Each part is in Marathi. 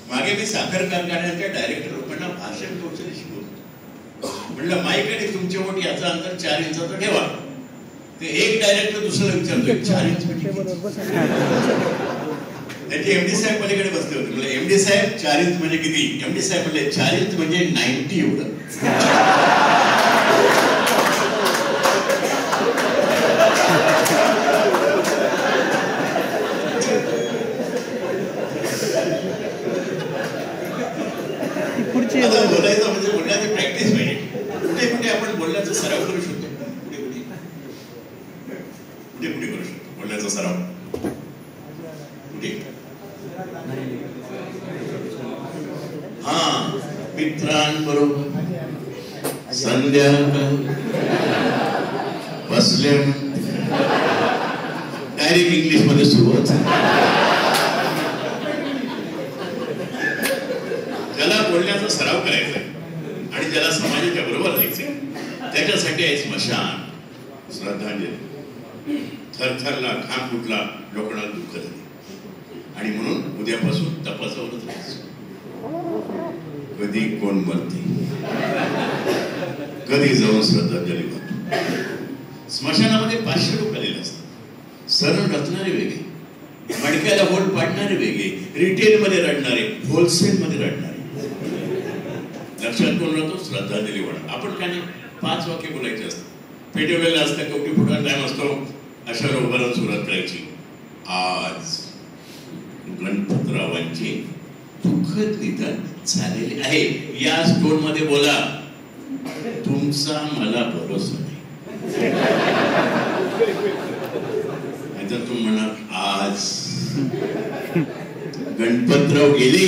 मागे मी साखर कारखान्याच्या डायरेक्टर लोकांना भाषण कौशल्य शिकवतो. म्हणलं माईक आणि तुमचे वोट याचा अंतर 4 इंचाचा ठेवा. ते एक डायरेक्टर दुसऱ्याला विचारतो 4 इंच त्याचे एमडी साहेब पलीकडे बसले होते. म्हणजे एमडी साहेब 4 इंच म्हणजे किती? एमडी साहेब म्हणले 4 इंच म्हणजे 90 एवढं. बोलायचं म्हणजे बोलण्याची प्रॅक्टिस पाहिजे. कुठे कुठे आपण बोलण्याचा सराव करू शकतो. कुठे कुठे करू शकतो बोलण्याचा सराव. हा मित्रांबरोबर संध्याकाळ बसल्या डायरेक्ट इंग्लिश मध्ये सुरुवात. ज्याला बोलण्याचा सराव करायचा आणि ज्याला समाजाच्या बरोबर जायचंय त्याच्यासाठी आहे स्मशान, श्रद्धांजली. थरथरला, खांब फुटला, लोकांना दुःख झाले आणि म्हणून उद्यापासून तपासावरच राहायचं. कधी कोण मरते, कधी जाऊन श्रद्धांजली वाहतो. स्मशानामध्ये 500 लोक आलेले असतात. सरळ रचणारे वेगळे, मडक्याला होल पाडणारे वेगळे, रिटेल मध्ये रडणारे, होलसेल मध्ये रडणारे. लक्षात कोण राहतो? श्रद्धांजली वाहणं. आपण काय नाही 5 वाक्य बोलायचे असतात. पेटवलेलं असतं, कवटी फुटायला टाइम असतो. अशा उभारून सुरुवात करायची. आज गणपतरावांचे दुःखद निधन झालेले आहे. या स्टोन मध्ये बोला. तुमचा मला भरोसा नाही. नाहीतर तुम्ही म्हणा आज गणपतराव गेले,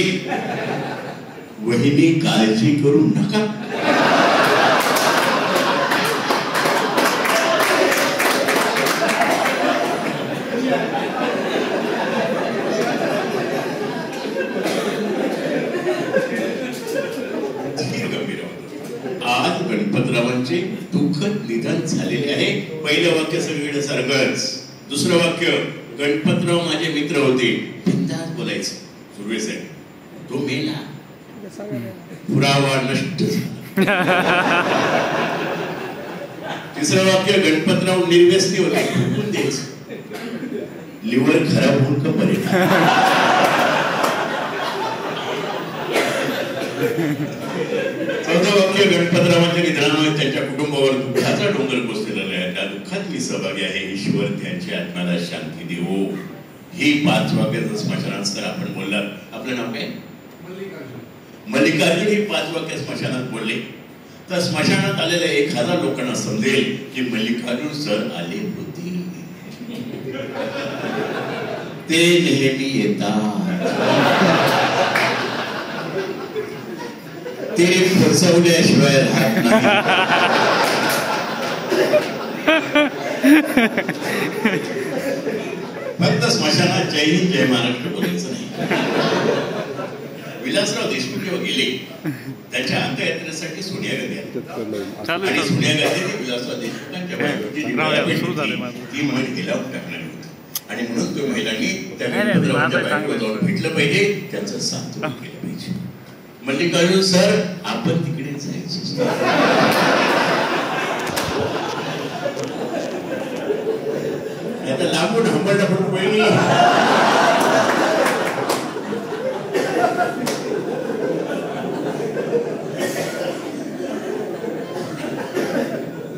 वहिनी काळजी करू नका. आज गणपतरावांचे दुःखद निधन झालेले आहे. पहिलं वाक्य सगळीकडे सारखंच. दुसरं वाक्य गणपतराव माझे मित्र होते. बिनधास्त बोलायचं. सुर्वे साहेब तो मेला, पुरावा नष्ट झाला. तिसरं वाक्य गणपतराव निर्व्यसनी होते. फुकून द्यायचं, लिव्हर खराब होऊन का बरे. चौथं वाक्य गणपतरावांच्या निधनामुळे त्यांच्या कुटुंबावर दुःखाचा डोंगर कोसळलेला आहे. त्या दुःखात मी सहभागी आहे. ईश्वर त्यांच्या आत्म्याला शांती देवो. ही 5 वाक्याचं स्मशानात आपण बोललात. आपलं नाव काय? मल्लिकार्जुन. ही 5 वाक्य स्मशानात बोलले तर स्मशानात आलेल्या 1000 लोकांना समजेल की मल्लिकार्जुन सर आले होते. ते नेहमी येतात. ते फसवल्याशिवाय राहत नाही. फक्त स्मशानात जय हिंद जय महाराष्ट्र बोलायचं नाही. विलासराव देशमुख जेव्हा गेले त्यांच्या अंत्ययात्रेसाठी सोनिया गांधी आली आणि सोनिया गांधींनी विलासराव देशमुखांच्या बायकोची ती महिला गेल्यावर टाकणारी होती आणि म्हणून तो महिलांनी त्या बायकोला जाऊन भेटलं पाहिजे, त्यांचं सांत्वन केलं पाहिजे. मल्लिकार्जुन सर आपण तिकडे जायचं. आता लांबून हंबरला पण पहिली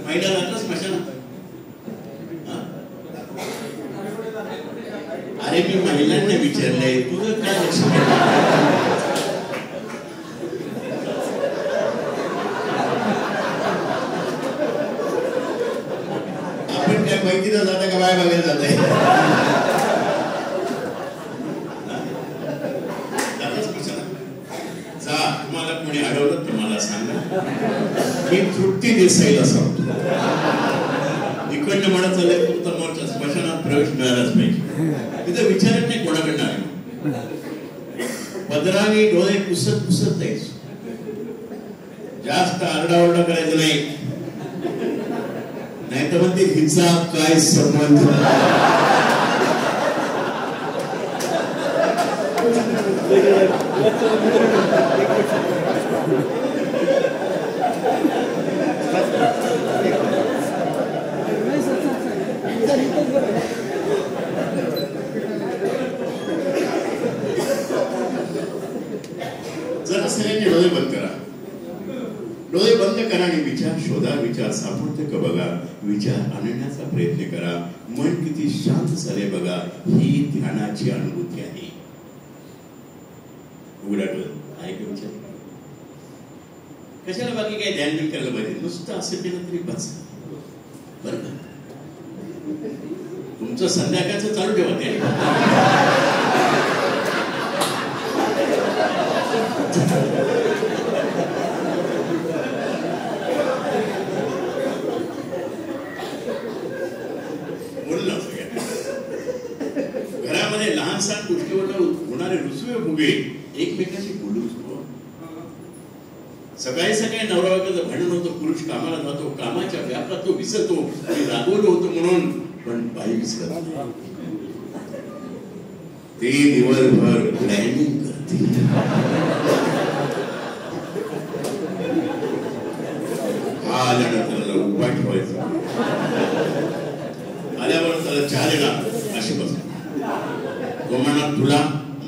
महिला जातं स्मशानात. अरे मी महिलांना विचारलंय, तुझं काय लक्ष? माहितीला जाता का बाय बघायला जाते? जा, तुम्हाला कोणी अडवलं तुम्हाला सांगा. मी तृप्ती देसाईला सांगतो. इकडनं म्हणत चाललंय तुमचा मोर्चा स्मशानात प्रवेश मिळालाच पाहिजे. तिथं विचारत नाही कोणाकडनं आहे. पदराने डोळे पुसत पुसत जायचं. जास्त आरडाओरडा करायचं नाही. नाही तर म्हणते हिचा काय संबंध. जरा सगळ्यांनी डोळे बंद करा, डोळे बंद करा आणि विचार शोधा, विचार सापडते का बघा, विचार आणण्याचा प्रयत्न करा. मन किती शांत झाले बघा, ही ध्यानाची अनुभूती आहे. उघडा डोळे, आहे का विचार? कशाला बाकी काही ध्यान नाही करायला पाहिजे, नुसतं असं केलं तरी बस. बरं का? तुमचं संध्याकाळचं चालू ठेवा ते. बोलला घरामध्ये लहान सहान गोष्टीवर होणारे रुसवे फुगे एकमेकांशी बोलूच. सकाळी सकाळी नवरा बायकोचं भांडण होतं, पुरुष कामाला जातो, कामाच्या व्यापात तो विसरतो, रागवलं होतं म्हणून, पण बाई विसरत नाही. ते दिवसभर प्लॅनिंग करते. हा आल्यानंतर त्याला उपाय ठेवायचा, आल्यावर त्याला चहा देणार, अशी बस. तो म्हणणार तुला,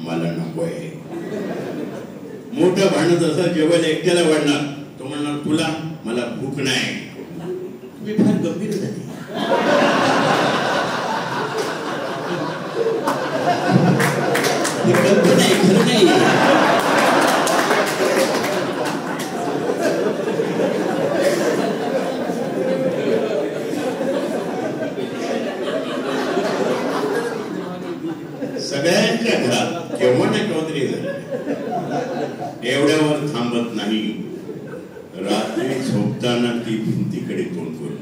मला नको आहे. मोठं भांडण असं जेवायला एकट्याला वाढणार, तो म्हणणार तुला, मला भूक नाही. तुम्ही फार गंभीर झाली. कल्पना आहे, खरं नाही. सगळ्यांच्या घरात केव्हा ना केव्हा तरी झालं. एवढ्यावर थांबत नाही, रात्री झोपताना ती भिंतीकडे तोंड करून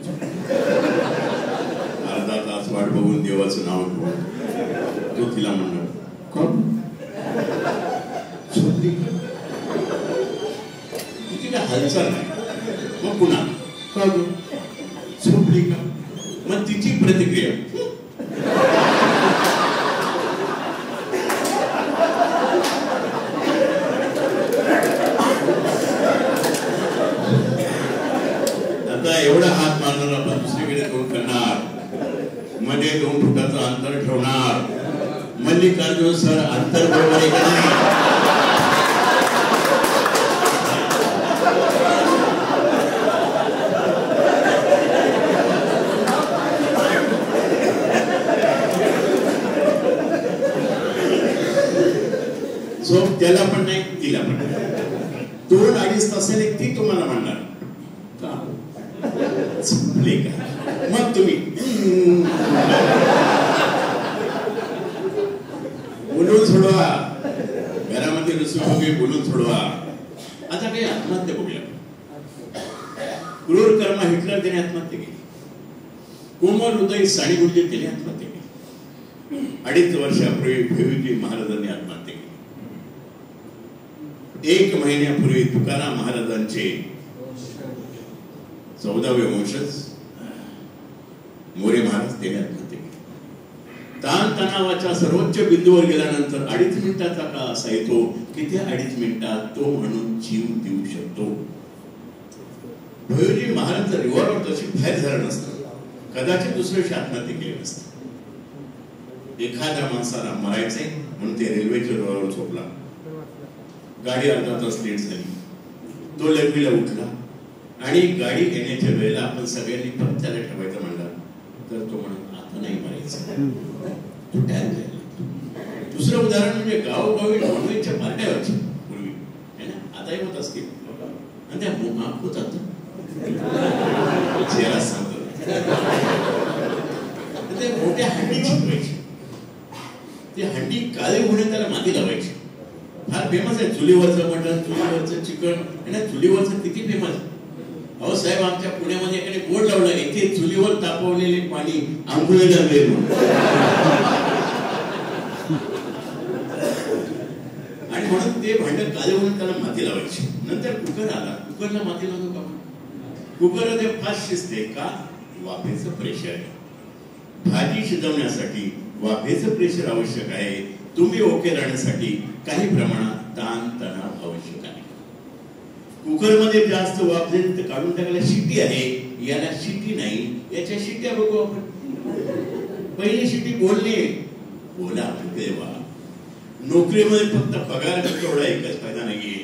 अर्धा तास वाट बघून देवाचं नाव घेऊन तो तिला म्हणणार झोपली. तिला हालचाल नाही. मग पुन्हा का झोपली का? मग तिची प्रतिक्रिया एवढा हात मारणार, आपण दुसरीकडे तोंड करणार, मध्ये 2 फुटाचं अंतर ठेवणार. मल्लिकार्जुन सर अंतर बरोबर आहे का नाही? झोप त्याला पण नाही, तिला पण नाही. 2-2.5 तासाने ती तुम्हाला म्हणणार झोपले का? मग तुम्ही बोलून सोडवा, घरामध्ये रुसवे बोलून सोडवा. आता काही आत्महत्या बघूया. क्रूर कर्म हिटलर त्याने आत्महत्या केली. कोमल हृदय साडी गुरुजी त्याने आत्महत्या केली. 2.5 वर्षापूर्वी भिवजी महाराजांनी आत्महत्या केली. 1 महिन्यापूर्वी तुकाराम महाराजांचे 14वे वंशज मोरे महाराज त्याने आत्महत्या केली. ताणतणावाच्या सर्वोच्च बिंदूवर गेल्यानंतर 2.5 मिनिटाचा काळ असा येतो की त्या 2.5 मिनिटात तो म्हणून जीव देऊ शकतो. भैरवजी महाराज रिव्हॉल्वर तशी बाहेर झालं नसतं, कदाचित दुसऱ्या दिवशी आत्महत्या केली नसतं. एखाद्या माणसाला मरायचंय म्हणून ते रेल्वेच्या रुळावर झोपला. गाडी अर्धा तास लेट झाली. तो लग्नीला उठला आणि गाडी येण्याच्या वेळेला आपण सगळ्यांनी परत त्याला ठेवायचं म्हणलं तर तो म्हणत आता नाही मारायचं, तो टॅन झाला. दुसरं उदाहरण म्हणजे गावोगावी नॉनव्हेजच्या पार्ट्या व्हायच्या पूर्वी, है ना, आताही होत असतील. आणि त्या माफ होतात चेहरा सांगतो ते मोठ्या हंडी शिकवायची. ती हंडी काळी होणे त्याला माती लावायची. फार फेमस आहे चुलीवरचं मटण, चुलीवरचं चिकन. आणि चुलीवरचं किती फेमस. अहो साहेब, आमच्या पुण्यामध्ये एकाने बोर्ड लावलं, इथे चुलीवर तापवलेले पाणी आंघोळीला मिळेल. आणि म्हणून ते भांडण काळे म्हणून त्याला माती लावायची. नंतर कुकर आला. कुकरला माती लावतो का? कुकरमध्ये फास्ट शिजते का? वाफेचं प्रेशर आहे. भाजी शिजवण्यासाठी वाफेचं प्रेशर आवश्यक आहे. तुम्ही ओके राहण्यासाठी काही प्रमाणात ताण तणाव आवश्यक आहे. कुकरमध्ये जास्त वाफ जाईल तर काढून टाकायला शिट्टी आहे, याला शिट्टी नाही, याच्या शिट्ट्या बघू आपण. पहिली शिट्टी बोलणे, बोला देवा. नोकरीमध्ये फक्त पगार एवढा एकच फायदा नाहीये,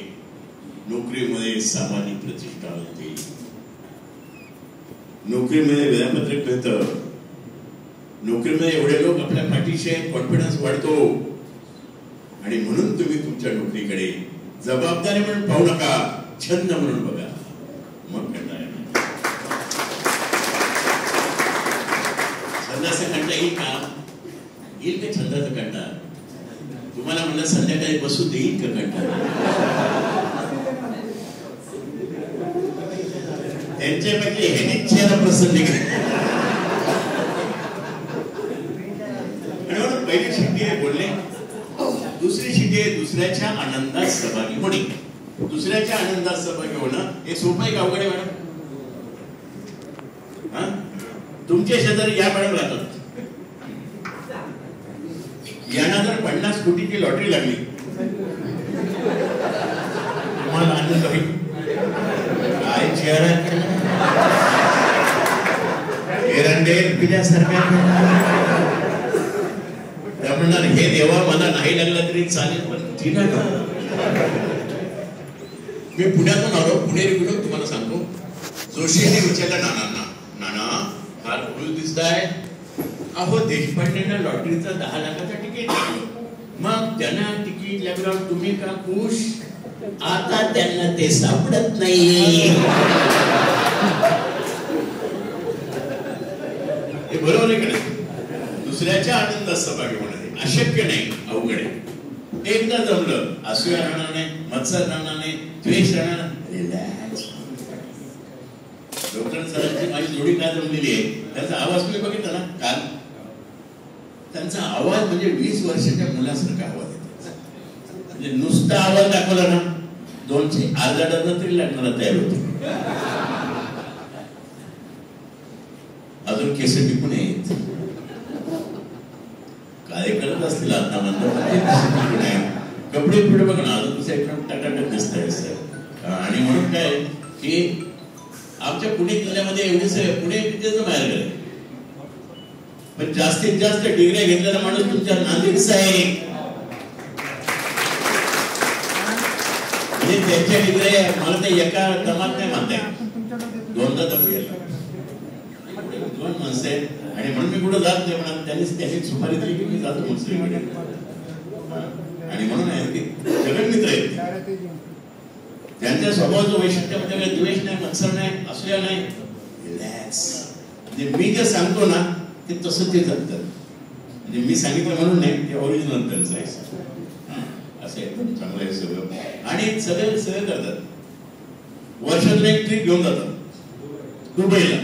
नोकरीमध्ये सामाजिक प्रतिष्ठा होते, नोकरीमध्ये वेळापत्रक मिळतं, नोकरीमध्ये एवढे लोक आपल्या पाठीशी आहेत, कॉन्फिडन्स वाढतो. आणि म्हणून तुम्ही तुमच्या नोकरीकडे जबाबदारी म्हणून पाहू नका, छंद म्हणून बघा. मग कंटाळा छंदाचा कंटाळा येईल का? येईल का छंदाचा कंटाळा? तुम्हाला म्हणलं संध्याकाळी बसू देईल का कंटाळा? त्यांच्यापैकी हे चेहरा प्रसन्न पहिली शिट्टी आहे बोलणे, दुसरी शिट्टी आहे दुसऱ्याच्या आनंदात सहभागी होणे. दुसऱ्याच्या आनंदात सहभागी होणं हे सोपं आहे का अवघड आहे मॅडम? तुमच्या शेजारी या मॅडम राहतात, यांना जर 50 कोटीची लॉटरी लागली, तुम्हाला आनंद होईल काय? चेहरा एरंडेल पिल्यासारखा त्या म्हणणार हे देवा मला नाही लागला तरी चालेल, पण ठीक आहे. मी पुण्यातून आलो, पुणेरी गेलो, तुम्हाला सांगतो. जोशींनी विचारलं नानांना, नाना फार खुश दिसताय. अहो देशपांडेंना लॉटरीचं 10 लाखाचं तिकीट लागलं, मग त्यांना तिकीट लागल्यावर तुम्ही का खुश? आता त्यांना ते सापडत नाही. हे बरोबर आहे का नाही? दुसऱ्याच्या आनंदात सहभागी होणार अशक्य नाही, अवघड आहे. एकदा जमलं, असूया राहणार नाही, मत्सर राहणार नाही, द्वेष राहणार. रिलॅक्स. डॉक्टर सरांची माझी जोडी काय जमलेली आहे, त्यांचा आवाज तुम्ही बघितला ना काल? त्यांचा आवाज म्हणजे 20 वर्षाच्या मुलासारखा आवाज आहे. म्हणजे नुसता आवाज दाखवला ना 200 अर्धा डझन तरी लागणार तयार होते. अजून केस टिकून आहेत, काय करत असतील आता म्हणतात, कपडे पुढे बघ ना अजून दुसऱ्या एकदम टकाटक दिसत आहे. आणि म्हणून काय की आमच्या पुणे जिल्ह्यामध्ये एवढेच पुणे विद्येचं बाहेर गेलं, पण जास्तीत जास्त डिग्र्या घेतलेला माणूस तुमच्या नांदेडचा आहे. म्हणजे त्यांच्या डिग्र्या मला ते एका दमात नाही मानताय, 2दा दम गेला, 2 माणसं आहेत. आणि म्हणून मी कुठं जात नाही म्हणा, त्यांनी सुपारी दिली की मी जातो मुस्लिमकडे. आणि म्हणून आहे की जगन्मित्र आहेत, त्यांच्या स्वभावाचं वैशिष्ट्य म्हणजे काही द्वेष नाही, मत्सर नाही, असूया नाही, रिलॅक्स. म्हणजे मी जे सांगतो ना ते तसं ते जगतात. म्हणजे मी सांगितलं म्हणून नाही, ते ओरिजिनल त्यांचं आहे. असं एकदम चांगलं आहे सगळं. आणि सगळं करतात. वर्षातून एक ट्रिप घेऊन जातात दुबईला.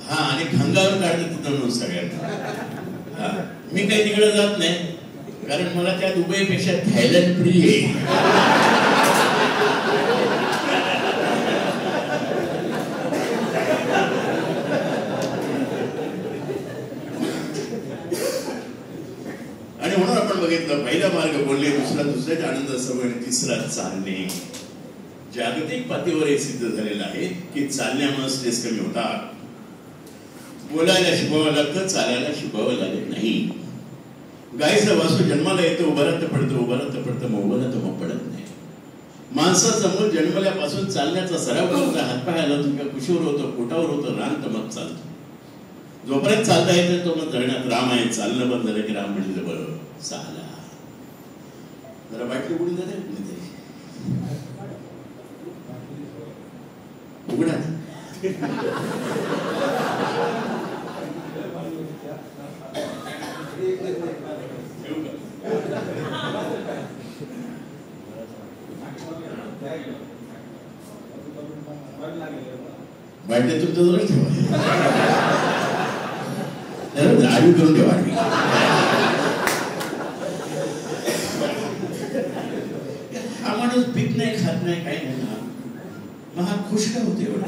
हा, आणि खंगारून काढतात तिथं सगळ्यांना. मी काही तिकडे जात नाही, कारण मला त्या दुबईपेक्षा थायलंड प्रिय आहे. आणि म्हणून आपण बघितलं, पहिला मार्ग बोलणे, दुसरा दुसऱ्याच्या आनंद सवय, तिसरा चालणे. जागतिक पातळीवर हे सिद्ध झालेलं आहे की चालण्यामुळे स्ट्रेस कमी होतात. बोलायला शिकवावं लागतं, चालायला शिकवावं लागत नाही. गायीचं वासू जन्माला येतं, उभं राहतं पडतं, उभं राहतं पडतं, मग उभं राहतं मग पडत नाही. माणसाचं मूल जन्मल्यापासून चालण्याचा सराव करतो, हातपाय हलवतो, किंवा कुशीवर होतं, पोटावर होतं, रान तर मग चालतो. जोपर्यंत चालता येतं तो मग धरण्यात राम आहे. चालणं बंद झालं की राम म्हणजे बरं चाला. जरा बाटली उघडून जाते उघडा. बाटल्या तुमच्या जवळ ठेवा, आधी करून ठेवा. हा माणूस पीक नाही, खात नाही, काही नाही ना, मग हा खुश का होते एवढं?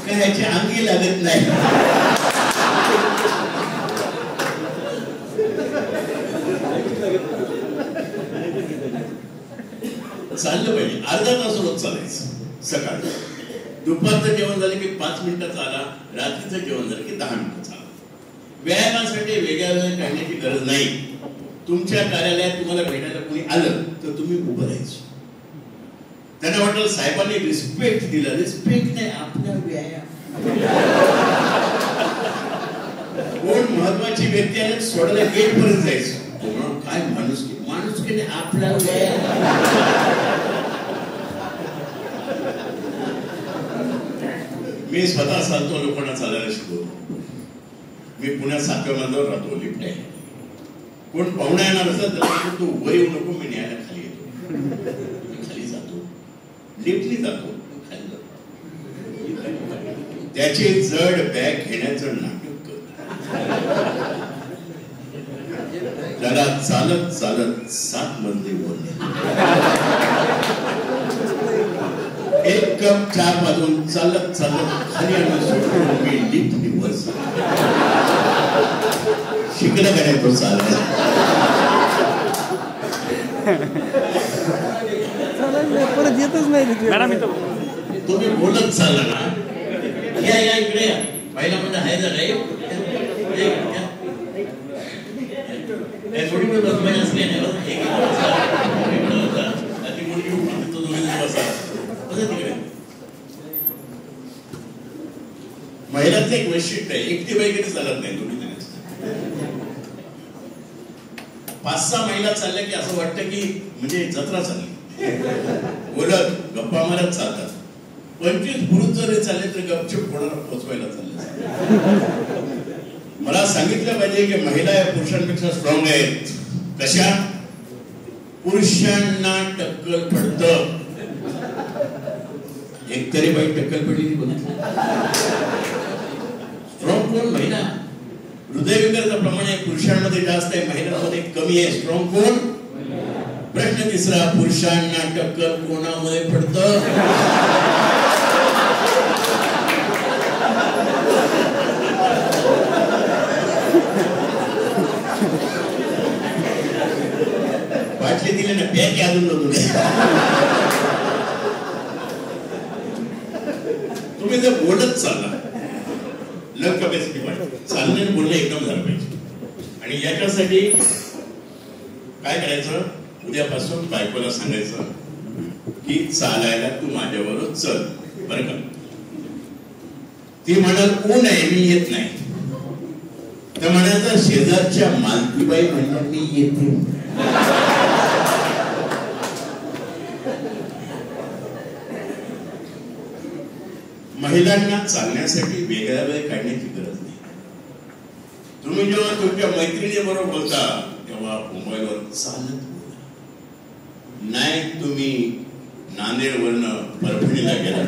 काय ह्याची अंगी लागत नाही. चाललं पाहिजे, अर्धा तास रोज चालायचं. सकाळी दुपारचं जेवण झालं की 5 मिनिटं चाला, रात्रीचं जेवण झालं की 10 मिनिटं चाला. व्यायामासाठी वेगळा वेळ काढण्याची गरज नाही. तुमच्या कार्यालयात तुम्हाला भेटायला कोणी आलं तर तुम्ही उभं राहायचं. त्यांना वाटलं साहेबांनी रिस्पेक्ट दिला. रिस्पेक्ट नाही, आपला व्यायाम. कोण महत्वाची व्यक्ती आली सोडायला गेट पर्यंत जायचं. काय माणुसकीने आपला व्यायाम. मी स्वतः चालतो, लोकांना चालायला शिकवतो. मी पुण्यात 7व्या मजल्यावर राहतो, लिफ्ट आहे. कोण पाहुणा येणार असेल तर तू वर येऊ नको, मी न्यायला खाली येतो. मी खाली जातो, लिफ्टनी जातो, खाली जातो. त्याचे जड बॅग घेण्याचं नाटक करतो. त्याला चालत चालत 7 मजले वर. 1 कप चहा पाजून चालत चालत खाली आणून सोडून मी लिफ्टनी वर शिकलं का नाही तो चालत. परत येतच नाही. तुम्ही बोलत चालला ना, या इकडे या, पहिला म्हणजे आहे झालंय थोडी पण बसवायला असले नाही. महिलांचं एक वैशिष्ट्य आहे, एकटी बाई कधी चालत नाही. तुम्ही 5-6 महिला चालल्या की असं वाटतं की म्हणजे जत्रा चालली. बोलत गप्पा मारत चालतात. 25 पुरुष जर चालले तर गपचूप कोणाला पोचवायला चालले. मला सांगितलं पाहिजे की महिला या पुरुषांपेक्षा स्ट्रॉंग आहेत. कशा? पुरुषांना टक्कल पडतं. एकतरी बाई टक्कल पडली स्ट्रॉंग कोण? महिला. हृदयविकाराचं प्रमाण आहे पुरुषांमध्ये जास्त आहे, महिलांमध्ये कमी आहे. स्ट्रॉंग कोण? प्रश्न तिसरा, पुरुषांना टक्कल कोणामध्ये पडतं? बाटली दिले ना, बॅग अजून तुम्ही जर बोलत चालला, लग कपॅसिटी वाढते. चालण्याने बोलणं एकदम झालं पाहिजे. आणि याच्यासाठी काय करायचं, उद्यापासून बायकोला सांगायचं की चालायला तू माझ्याबरोबर चल बरं का. ती म्हणाल ऊन आहे मी येत नाही. तर म्हणायचं शेजारच्या मालतीबाई म्हणणार मी येते. महिलांना चालण्यासाठी वेगळा वेळ काढण्याची गरज नाही. तुम्ही जेव्हा तुमच्या मैत्रिणी बरोबर बोलता तेव्हा मोबाईलवर चालत बोला. नाही तुम्ही नांदेडवरनं परभणीला गेला,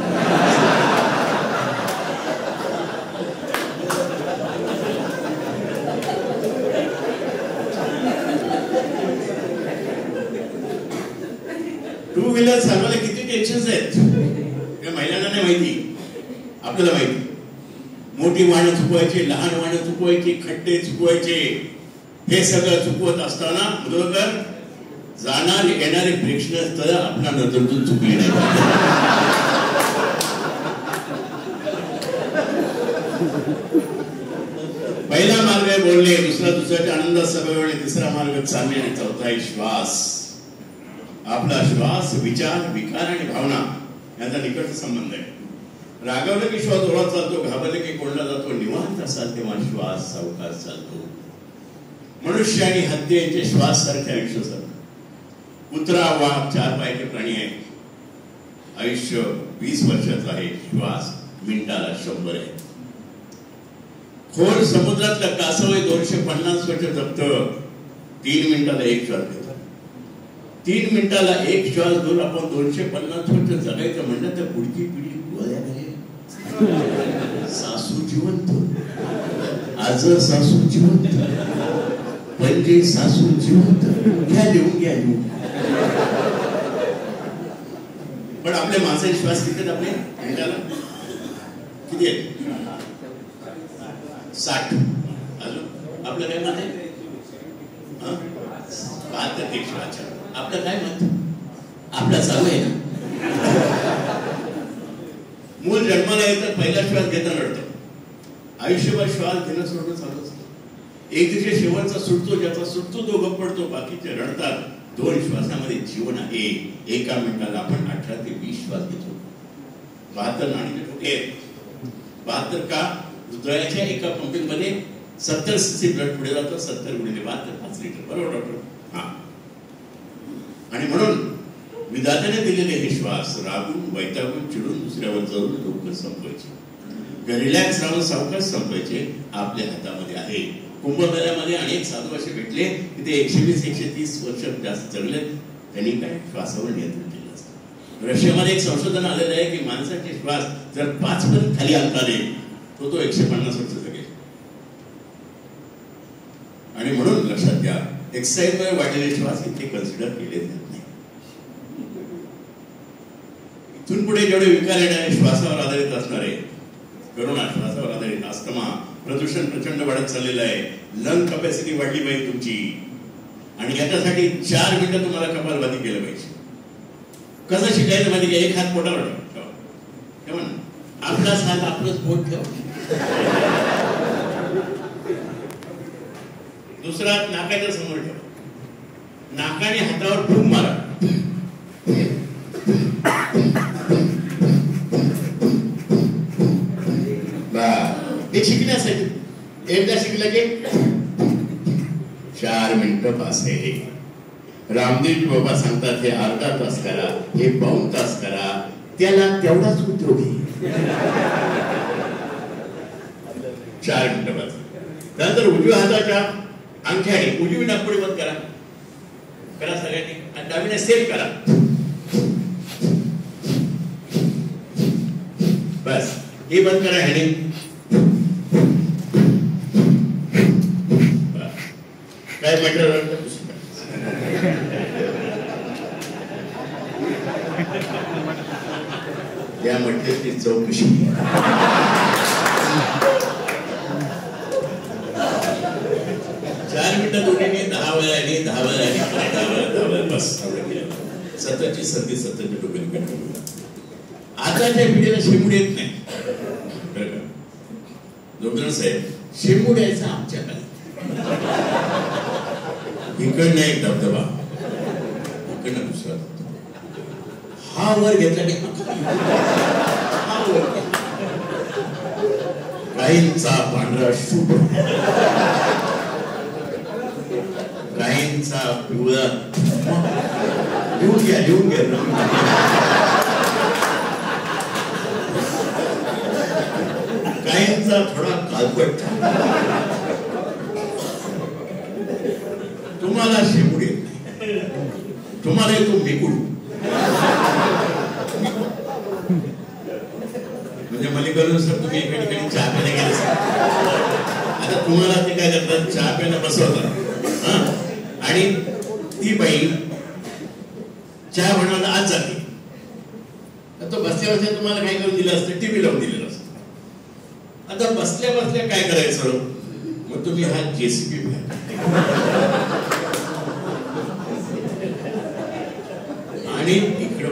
टू व्हीलर चालवायला किती टेन्शन्स आहेत महिलांना नाही माहिती. आपल्याला माहिती, मोठी वाहनं चुकवायची, लहान वाहनं चुकवायची, खड्डे चुकवायचे, हे सगळं चुकवत असताना बरोबर जाणारे येणारे प्रेक्षणीय स्थळ आपल्या नजरेतून चुकली नाही. पहिला मार्ग आहे बोलणे, दुसऱ्याच्या आनंदात सहभागी, तिसरा मार्ग चालणे आणि चौथा आहे श्वास. आपला श्वास, विचार, विकार आणि भावना यांचा निकट संबंध आहे. रागावलं की श्वास जोरात चालतो, घाबरले की कोंडला जातो, निवांत असाल तेव्हा श्वास सावकाश चालतो. मनुष्य आणि हत्ती यांचे श्वास सारखे आयुष्य असतात. कुत्रा, वाघ 4 पायाचे प्राणी आहेत. आयुष्य 20 वर्षाचं आहे, श्वास मिनिटाला 100 आहे. खोल समुद्रातलं कासव 250 वर्ष जगतं, 3 मिनिटाला 1 श्वास घेतात. 3 मिनिटाला 1 श्वास घेऊन आपण 250 वर्ष जगायचं म्हणलं तर पुढची पिढी गोळ्या घालेल. सासू जिवंत, आज सासू जिवंत, म्हणजे सासू जिवंत. घ्या लिहून, घ्या लिहून. पण आपले माणसाचे श्वास किती आपले मिनिटाला किती आहेत? 60. अजून आपलं काय म्हणते 72 ते 108. आपलं काय मत? आपला चालू आहे ना. मूल जन्माला येतं, पहिला श्वास घेताना रडतं. आयुष्यभर श्वास घेणं सोडणं चालू असतं. एक दिवशी शेवटचा सुटतो, ज्याचा सुटतो तो गप्प पडतो, बाकीचे रडतात. 2 श्वासामध्ये जीवन आहे. एका मिनिटाला आपण 18 ते 20 श्वास घेतो. 72 नाडीचे ठोके आहेत. 72 का? हृदयाच्या एका पंपिंग मध्ये 70 cc ब्लड पुढे जातं. 70 गुणिले 72 5 लिटर. बरोबर डॉक्टर? हा. आणि म्हणून विधात्याने दिलेले हे श्वास रागून, वैतागून, चिडून, दुसऱ्यावर जळून लवकर संपवायचे, रिलॅक्स राहून सावकाश संपवायचे आपल्या हातामध्ये आहे. कुंभमेळ्यामध्ये अनेक साधू असे भेटले की ते 120-130 वर्ष जास्त जगले. त्यांनी काय श्वासावर नियंत्रण केलं असतं. रशियामध्ये एक संशोधन आलेलं आहे की माणसाचे श्वास जर 5 पर्यंत खाली आणता आले तो 150 वर्ष जगेल. आणि म्हणून लक्षात घ्या, एक्सरसाइजमध्ये वाढलेले श्वास इथे कन्सिडर केले जात नाही. इथून पुढे जेवढे विकार येणारे श्वासावर आधारित असणारे, करोना श्वासावर आधारित, अस्थमा, प्रदूषण प्रचंड वाढत चाललेलं आहे. लंग कॅपॅसिटी वाढली पाहिजे तुमची. आणि याच्यासाठी 4 मिनिटं तुम्हाला कपालभाती केलं पाहिजे. कसं शिकायचं माहिती का? एक हात पोटावर ठेवा ना, आपलाच हात आपलंच पोट ठेवा, दुसरा हात नाकाच्या समोर ठेवा, नाकाने हातावर फूक मारा. हे शिकण्यासाठी एकदा शिकलं की 4 मिनिटं पास आहे. रामदेव बाबा सांगतात हे अर्धा तास करा, हे 2 तास करा, त्याला तेवढाच उद्योग आहे. 4 मिनिटं पास. त्यानंतर उजव्या हाताच्या अंगठ्याने उजवी नाकपुडी बंद करा, करा सगळ्यांनी, आणि डावीने सेफ करा. बस हे बंद करा ह्याने. काय म्हटलं? या म्हटल्याची चौकशी. 4 मिनिटं दोघींनी 10 वेळा आणि 10 वेळा आणि 10 वेळा बस. सततची सर्दी सततच्या डोक्याने कंट्रोल. आताच्या पिढीला शेंबूड येत नाही. डॉक्टर साहेब, शेंबूड यायचा आमच्या काळात. इकडनं एक धबधबा, इकडनं दुसरा धबधबा. हा वर घेतला की हा वर. काहींचा पांढरा शुभ्र, काहींचा पिवळा. लिहून घ्या, लिहून घ्या. काहींचा थोडा कालपट. तुम्हाला शेंबूड येत नाही, तुम्हाला येतो मेकुड. म्हणजे मल्लिकार्जुन सर, तुम्ही एका ठिकाणी चहा प्यायला गेले सर. आता तुम्हाला ते काय करतात, चहा प्यायला बसवतात आणि ती बाई चहा बनवायला आज जाते. तो बसल्या बसल्या तुम्हाला काय करून दिलं असतं? टीव्ही लावून दिलेलं असतं. आता बसल्या बसल्या काय करायचं? मग तुम्ही हा जेसीबी घ्या आणि इकडं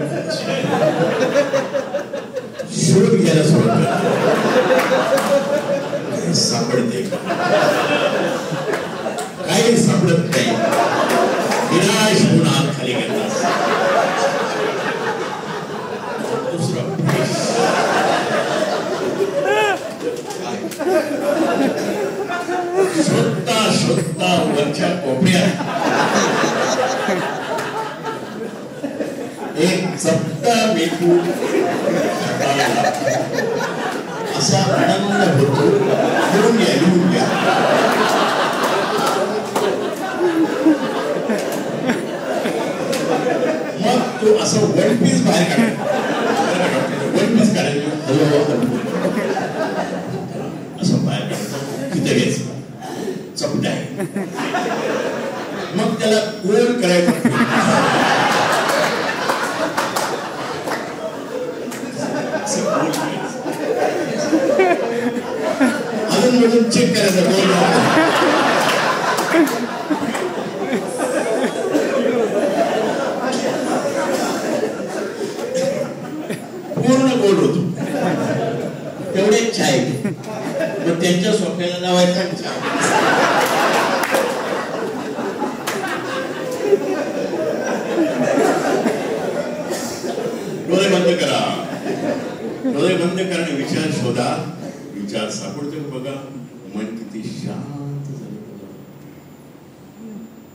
शोध घ्यायला सुरुवात करा. सापडते काही सापडत नाही. निराश होऊन आत खाली घेतात. दुसरा शोधता शोधता वरच्या कोपऱ्यात एक चपटा मेकू असा आनंद होतो. लिहून घ्या, लिहून घ्या. मग तो असं 1 पीस बाहेर काढायचा. 1 पीस काढायचं, असं बाहेर काढायचं. तिथे घ्यायचं, चपटा आहे. मग त्याला गोल करायचं. अजून मधून चेक करायचं. एक चाय घे, मग त्यांच्या सोफ्याला लावायचा डोळे बंद करा, डोळे बंद करा आणि विचार शोधा. विचार सापडतो बघा, मन किती शांत झालं बघा.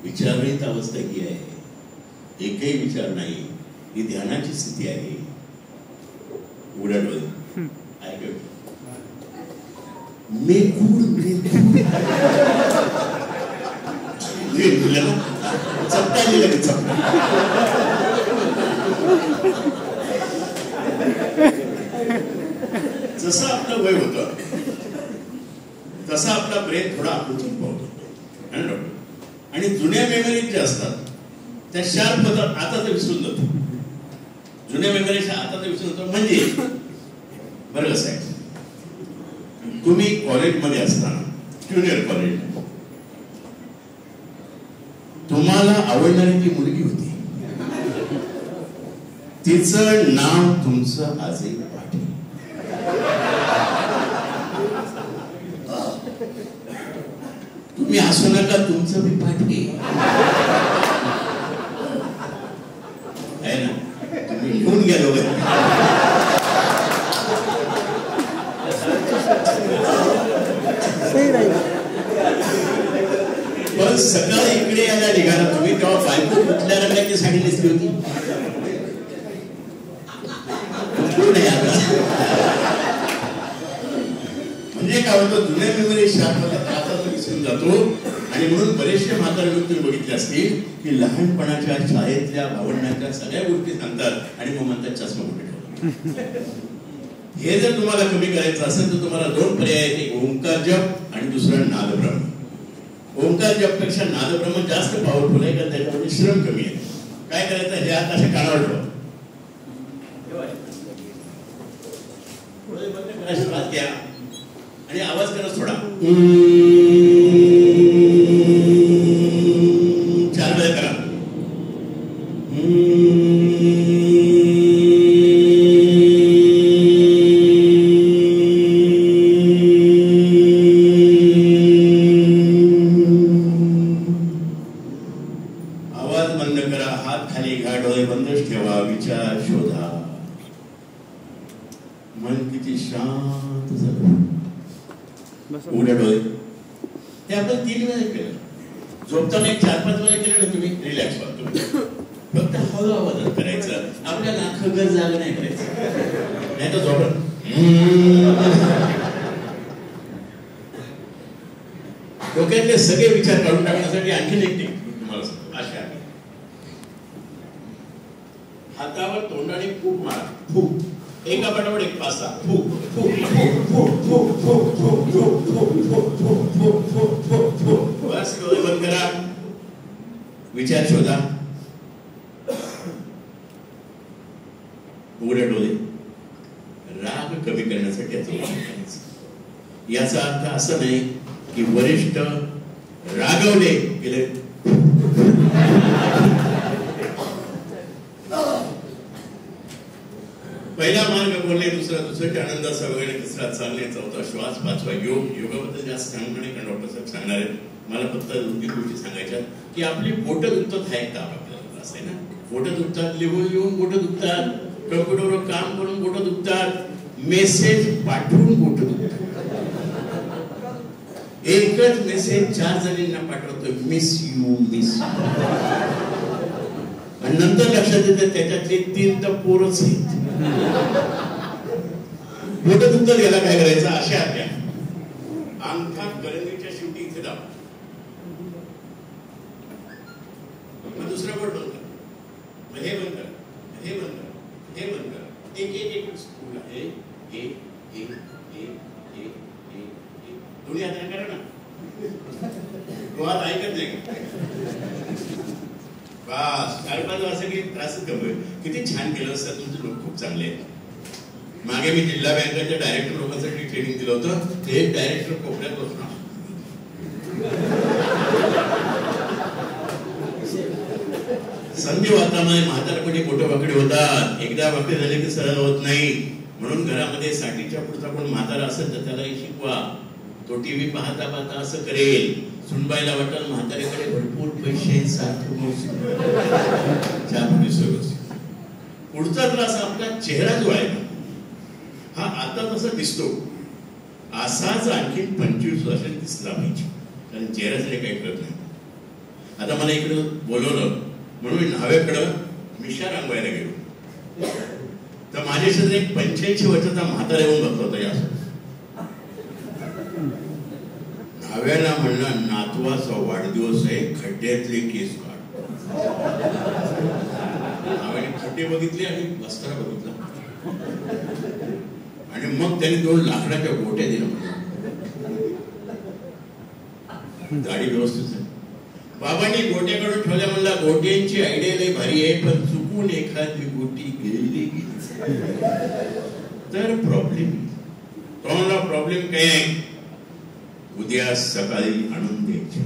विचाररहित अवस्था ही आहे, एकही विचार नाही, ही ध्यानाची स्थिती आहे. उघडा डोळे, ऐका. जसं आपलं वय होतं तसा आपला ब्रेन थोडा आकृतीत पावतो आणि जुन्या मेमरीज ज्या असतात त्या शार्प होतात. आता तर विसरून जातो, जुन्या मेमरीज आता तर विसरून जातो. म्हणजे बरं कसं आहे, तुम्ही कॉलेजमध्ये असताना, ज्युनियर कॉलेज, तुम्हाला आवडणारी ती मुलगी होती, तिचं नाव तुमचं आजही पाठी. तुम्ही असू नका, तुमचं बी पाठी आहे ना, तुम्ही लिहून गेलो. पण सकाळी इकडे यायला निघाला तुम्ही, तेव्हा बायको कुठल्या रंगाची साडी नेसली होती? म्हणजे काय होतं, जुन्या मेमरी शार्प होतात, आता तो विसरून जातो. आणि म्हणून बरेचसे म्हातारे लोक तुम्ही बघितले असतील की लहानपणाच्या शाळेतल्या भावंडांच्या सगळ्या गोष्टी सांगतात आणि मग म्हणतात चष्मा कुठे ठेवला. हे जर तुम्हाला कमी करायचं असेल तर तुम्हाला दोन पर्याय आहेत, एक ओंकार जप आणि दुसरं नादब्रह्म. ओंकार जप पेक्षा नादब्रह्म जास्त पॉवरफुल आहे, कारण त्याच्यामध्ये श्रम कमी आहे. काय करायचं, हे हात असे कानावर ठेवा, श्वास घ्या आणि आवाज करा थोडा, 4 वेळा करा. आवाज बंद करा, हात खाली घ्या, डोळे बंदच ठेवा, विचार शोधा. मन किती शांत झालं. उघड्या डोळे. हे आपण 3 वेळा केलं, झोपताना 4-5 वेळा केलं ना तुम्ही, रिलॅक्स व्हा. तुम्ही फक्त हळू आवाजात करायचं, आपल्या नाकागर जागा नाही करायचं, नाही तर झोपत. डोक्यातले सगळे विचार काढून टाकण्यासाठी आणखी एक टेक्निक तुम्हाला सांगतो. अशी आहे, हातावर तोंडाने फूक मारा, फूक, एका पाठोपाठ एक 5-6 फूक फूक फूक फूक फूक फूक फूक फूक फूक फूक फूक फूक फूक. बस, डोळे बंद करा, विचार शोधा. उघडे डोळे. राग कमी करण्यासाठी याचा अर्थ असा नाही की वरिष्ठ रागवले गेले, पहिला मार्ग बोलणे, दुसऱ्या आनंदाचा वगैरे, तिसरा चालणे, चौथा श्वास, 5वा योग. योगाबद्दल जास्त सांगणार नाही कारण डॉक्टर साहेब सांगणार आहेत. मला फक्त 2-3 गोष्टी सांगायच्या की आपली बोटं दुखतात, हा एक ताप आपल्याला असं आहे ना. बोटं दुखतात, लिहून बोटं दुखतात, कम्प्युटरवर काम करून बोटं दुखतात, मेसेज पाठवून बोटं दुखतात. एकच मेसेज 4 जणींना पाठवतो, मिस यू मिस. आणि नंतर लक्षात येतं त्याच्यातले 3 तर पोरच आहेत. बोटं दुखतात, याला काय करायचं, अशा आज्ञा अंगठा करंगीच्या शेवटी इथे दाब, मग दुसरा बोट बंद कर, मग हे बंद कर, हे बंद कर, हे बंद कर. एक हे दोन्ही हाताने करा ना. डोळ्यात ऐकत नाही का? बस, 4-5 वाजता की त्रासच कमी. किती छान केलं असतं, तुमचे लोक खूप चांगले आहेत. मागे मी जिल्हा बँकेच्या डायरेक्टर लोकांसाठी ट्रेनिंग दिलं होतं. ते डायरेक्टर कोपऱ्यात बसणार, संधी वातामध्ये म्हातारपणी मोठे वाकडे होतात. एकदा वाकडे झाले की सरळ होत नाही. म्हणून घरामध्ये साठीच्या पुढचा कोण म्हातारा असेल तर त्यालाही शिकवा. तो टीव्ही पाहता पाहता असं करेल. सुनबाईला वाटेल म्हाताऱ्याकडे भरपूर पैसे पुढचा त्रास आपला चेहरा जो आहे हा आता तसा दिसतो असाच आणखी 25 वर्षांनी दिसला पाहिजे, कारण चेहऱ्यासाठी काही कळत नाही. आता मला इकडं बोलवलं म्हणून मी न्हाव्याकडं मिशा रंगवायला गेलो तर माझ्या शेजारी एक 85 वर्षाचा म्हातारा येऊन बसला होता. या न्हाव्याला म्हणलं नातवाचा वाढदिवस आहे, खड्ड्यातले केस काढ. न्हाव्याने खड्डे बघितले आणि बस्तारा बघितला आणि मग त्याने 2 लाकडाच्या गोट्या दिल्या. गाडी व्यवस्थित आहे. बाबांनी गोट्या काढून ठेवल्या. म्हणला गोट्यांची आयडिया लई भारी आहे, पण चुकून एखादी गोटी गेली तर प्रॉब्लेम. प्रॉब्लेम काय आहे, उद्या सकाळी आणून द्यायची.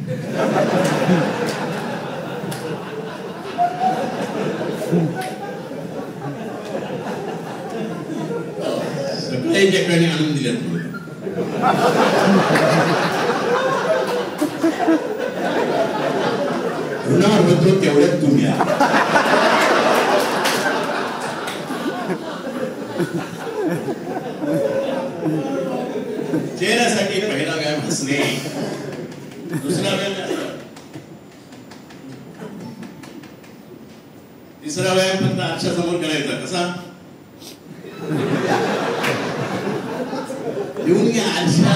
सकाळी ज्याकडे आणून दिल्या होणार होतो तेवढ्यात तुम्ही चेहऱ्यासाठी पहिला व्यायाम हसणे, दुसरा व्यायाम, तिसरा व्यायाम फक्त आरशासमोर करायचा. कसा येऊन घ्या आरशा.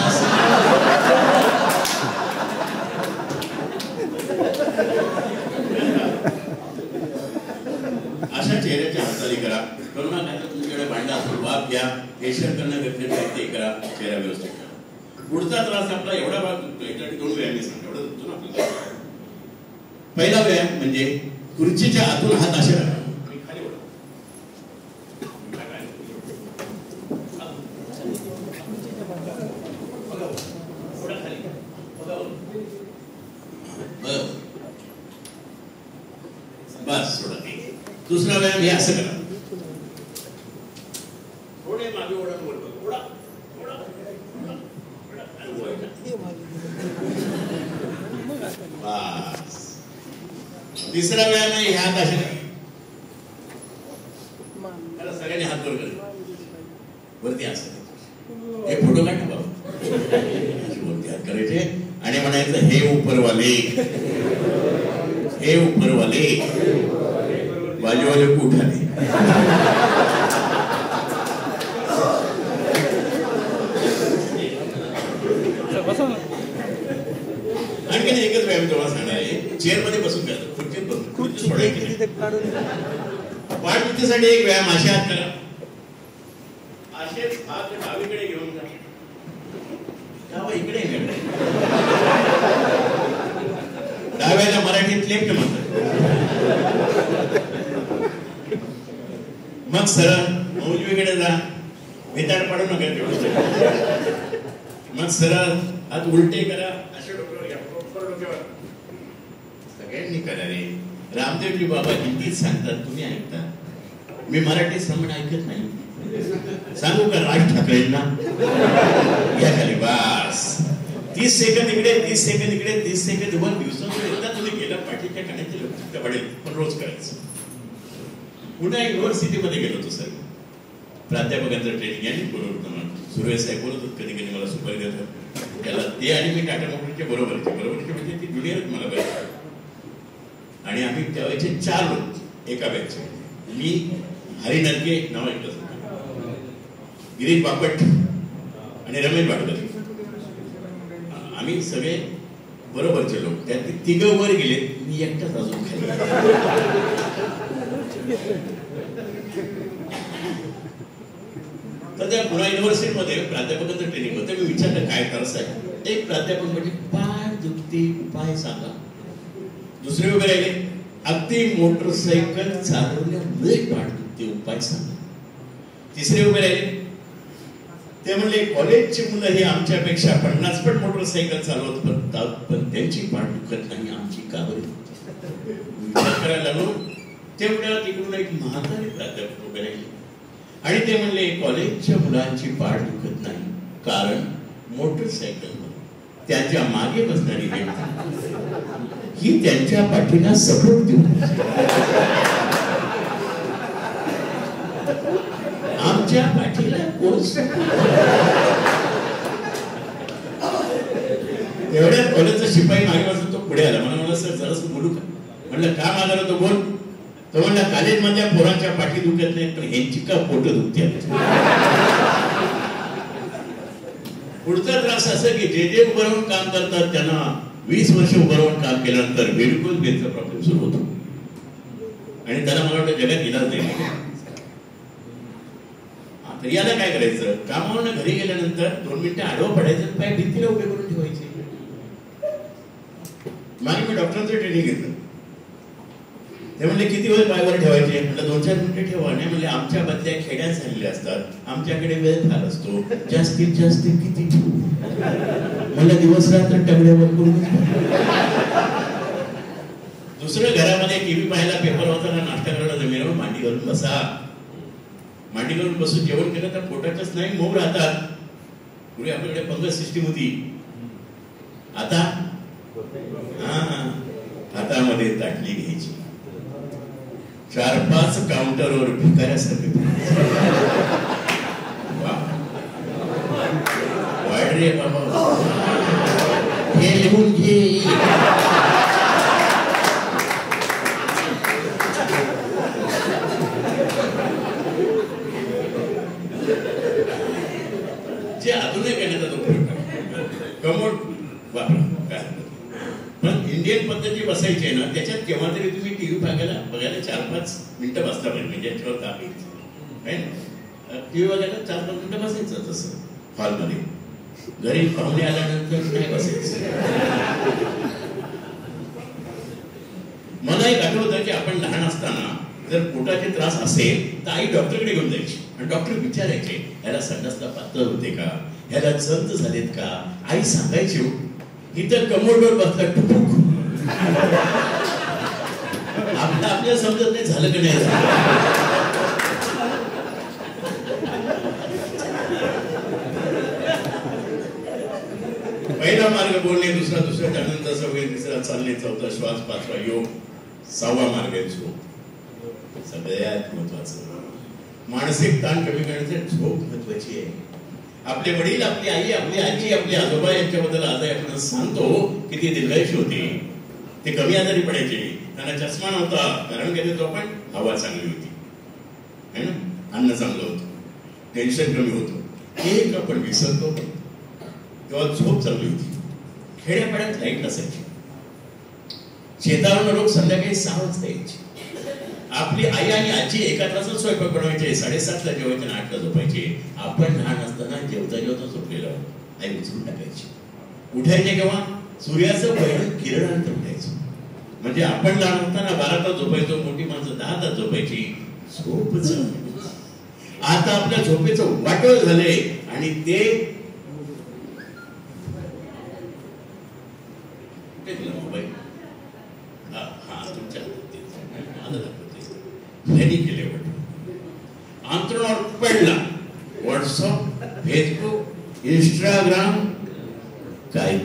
अशा चेहऱ्याची हालचाली करा. करुणा काय तर तुमच्याकडे भांडा असेल वाद घ्या, फेशियल करणं गरजेचं आहे ते करा, चेहरा व्यवस्थित करा. पुढचा त्रास आपला एवढा भाग दुखतो, याच्यासाठी 2 व्यायाम सांगा. एवढा दुखतो ना आपल्याला. पहिला व्यायाम म्हणजे खुर्चीच्या आतून हात असे राहा. बस सोडा. दुसरा व्यायाम हे असं करा, थोडे मागे ओढा वर ओढा ओढा बस. तिसरा व्यायाम आहे हे हात असे करा. त्याला सगळ्यांनी हात वर करा, वरती असं. हे फोटो काढ बाबा, वरती हात करायचे आणि म्हणायचं हे उपरवाले, हे उपरवाले, बाजूवाले उठाले. आणखी एकच व्यायाम तेव्हा सांगणार आहे, चेअर मध्ये बसून करा, खुर्चीत बसून. पाठदुखीसाठी एक व्यायाम असे हात करा, असेच हात डावीकडे घेऊन जा. इकडे डाव्याला मराठीत लेफ्ट म्हणतात. मग सरळ उजवीकडे जा, भिताड पाडू नका तेवढं. मग सरळ हात उलटे करा, अशा डोक्यावर घ्या, डोक्यावर. सगळ्यांनी करा रे. रामदेवजी बाबा हिंदीत सांगतात, तुम्ही ऐकता, मी मराठी समज ऐकत नाही. सांगू का राज ठाकरेंना या खाली. बस 30 सेकंद इकडे, 30 सेकंद इकडे, 30 सेकंद. 1 दिवसात एकदा तुम्ही गेला पाठीच्या कानाचे लोक पडेल, पण रोज करायचं. पुन्हा युनिव्हर्सिटीमध्ये गेलो होतो सर, प्राध्यापकांचं ट्रेनिंग यांनी बोलवलं. सुरेश साहेब बोलत होत, कधी कधी मला सुपारी देतात त्याला. ते आणि मी टाटा मोटरच्या बरोबरचे म्हणजे ती ज्युनियरच मला बरं. आणि आम्ही त्यावेळेचे 4 लोक एका बॅचचे. मी हरी नरके नाव ऐकलं, गिरीश बापट आणि रमेश भाटकर. आम्ही सगळे बरोबरचे लोक. त्यात 3 वर गेले, मी एकटाच अजून खाली. तर त्या पुणे युनिव्हर्सिटीमध्ये प्राध्यापकांचं ट्रेनिंग होतं. मी विचारलं काय करायचं आहे. एक प्राध्यापक म्हणजे पाय दुखते उपाय सांगा. दुसरे उभे राहिले, अगदी मोटरसायकल चालवल्यामुळे पाठ दुखते उपाय सांगा. तिसरे उभे राहिले, ते म्हणले कॉलेजची मुलं ही आमच्यापेक्षा 50 पट मोटरसायकल चालवत पडतात, पण त्यांची पाठ दुखत नाही, आमची का बरी. विचार करायला लागलो. तेवढ्या तिकडून एक म्हातारे प्राध्यापक उभे राहिले. आणि ते म्हणले कॉलेजच्या मुलांची पाठ दुखत नाही, कारण मोटरसायकल त्यांच्या मागे बसणारी व्यक्ती ही त्यांच्या पाठीला सपोर्ट देऊ. आमच्या पाठीला कोण? एवढ्यात कॉलेजचा शिपाई मागे बसून तो पुढे आला. मला म्हणला सर जरासं बोलू का? म्हणलं का मागला तो बोल. तो म्हणला कॉलेज मधल्या पोरांच्या पाठी दुखत नाहीत, पण ह्यांची का पोट दुखते. पुढचा त्रास असं की जे उभं राहून काम करतात त्यांना 20 वर्ष उभं राहून काम केल्यानंतर बिलकुल बेनचा प्रॉब्लेम सुरू होतो आणि त्याला मला वाटतं जगात इलाज नाही. तर याला काय करायचं? कामावरून घरी गेल्यानंतर 2 मिनिटं आडवं पडायचं, पाय भिंतीला उभे करून ठेवायचे. मागे मी डॉक्टरांचं ट्रेनिंग घेतलं. ते म्हणले किती वेळ पायावर ठेवायचे? म्हटलं 2-4 मिनिटं ठेवा. नाही म्हणले आमच्या बदल्या खेड्यात झालेल्या असतात, आमच्याकडे वेळ फार असतो, जास्तीत जास्त किती ठेवू? मला दिवस रात्र टगड्यावर करून. दुसरं घरामध्ये टीव्ही पाहायला, पेपर वाचायला, नाश्ता करायला जमिनीवर मांडी घालून बसा. मांडी घालून बसून जेवण केलं तर पोटाच्याच नाही मऊ राहतात. पुढे आपल्याकडे फंगस सिस्टीम होती. आता हातामध्ये ताटली घ्यायची, 4-5 काउंटरवर भिकाऱ्यासारखे वाढ रे बाबा, हे लिहून घे. जे आधुनिक करण्याचा तो कमोड वापरा. पण इंडियन पद्धती बसायची आहे ना, त्याच्यात केव्हा तरी तुम्ही टीव्ही बघायला 4-5 मिनिटं बसता पाहिजे. म्हणजे याच्यावर टीव्ही बघायला 4-5 मिनिटं बसायचं. तसं हॉलमध्ये घरी पाहुणे आल्यानंतर नाही बसायचं. मला एक आठवतं की आपण लहान असताना जर पोटाचे त्रास असेल तर आई डॉक्टरकडे घेऊन जायची आणि डॉक्टर विचारायचे ह्याला संडासला पातळ होते का, ह्याला जंत झालेत का. आई सांगायची इथं कमोडवर बसला टुकूक. आपल्याला समजत नाही झालं की नाही. पहिला मार्ग बोलणे, दुसरा त्यानंतर सवय, तिसरा चालणे, चौथा श्वास, 5वा योग, 6वा मार्ग आहे झोप. सगळ्यात महत्वाचं मानसिक ताण कमी करण्यासाठी झोप महत्वाची आहे. आपले वडील, आपली आई, आपली आजी, आपले आजोबा यांच्याबद्दल आज आपण सांगतो की ते दीर्घायुषी होते, ते कमी आजारी पडायचे, त्यांना चष्मा नव्हता. कारण काय तो आपण हवा चांगली होती है ना, अन्न चांगलं होतं, टेन्शन कमी होतं. एक आपण विसरतो तेव्हा झोप चांगली होती. खेड्यापाड्यात लाईट नसायची, शेतावरून लोक संध्याकाळी 6 वाजता यायचे. आपली आई आणि आजी एका तासात स्वयंपाक बनवायचे, 7:30ला जेवायचे आणि 8ला झोपायचे. आपण लहान असताना जेवता झोपलेलो आई उचलून टाकायची. उठायचे केव्हा? सूर्याचं पहिलं किरणानंतर उठायचं. म्हणजे आपण लहान असताना 12 तास झोपायचो, मोठी माणसं 10 तास झोपायची. झोपच आता आपल्या झोपेचं वाटोळ झालंय आणि ते मोबाईल तुमच्या केले अंतरावर पडला. व्हॉट्सअप, फेसबुक, इंस्टाग्राम, काय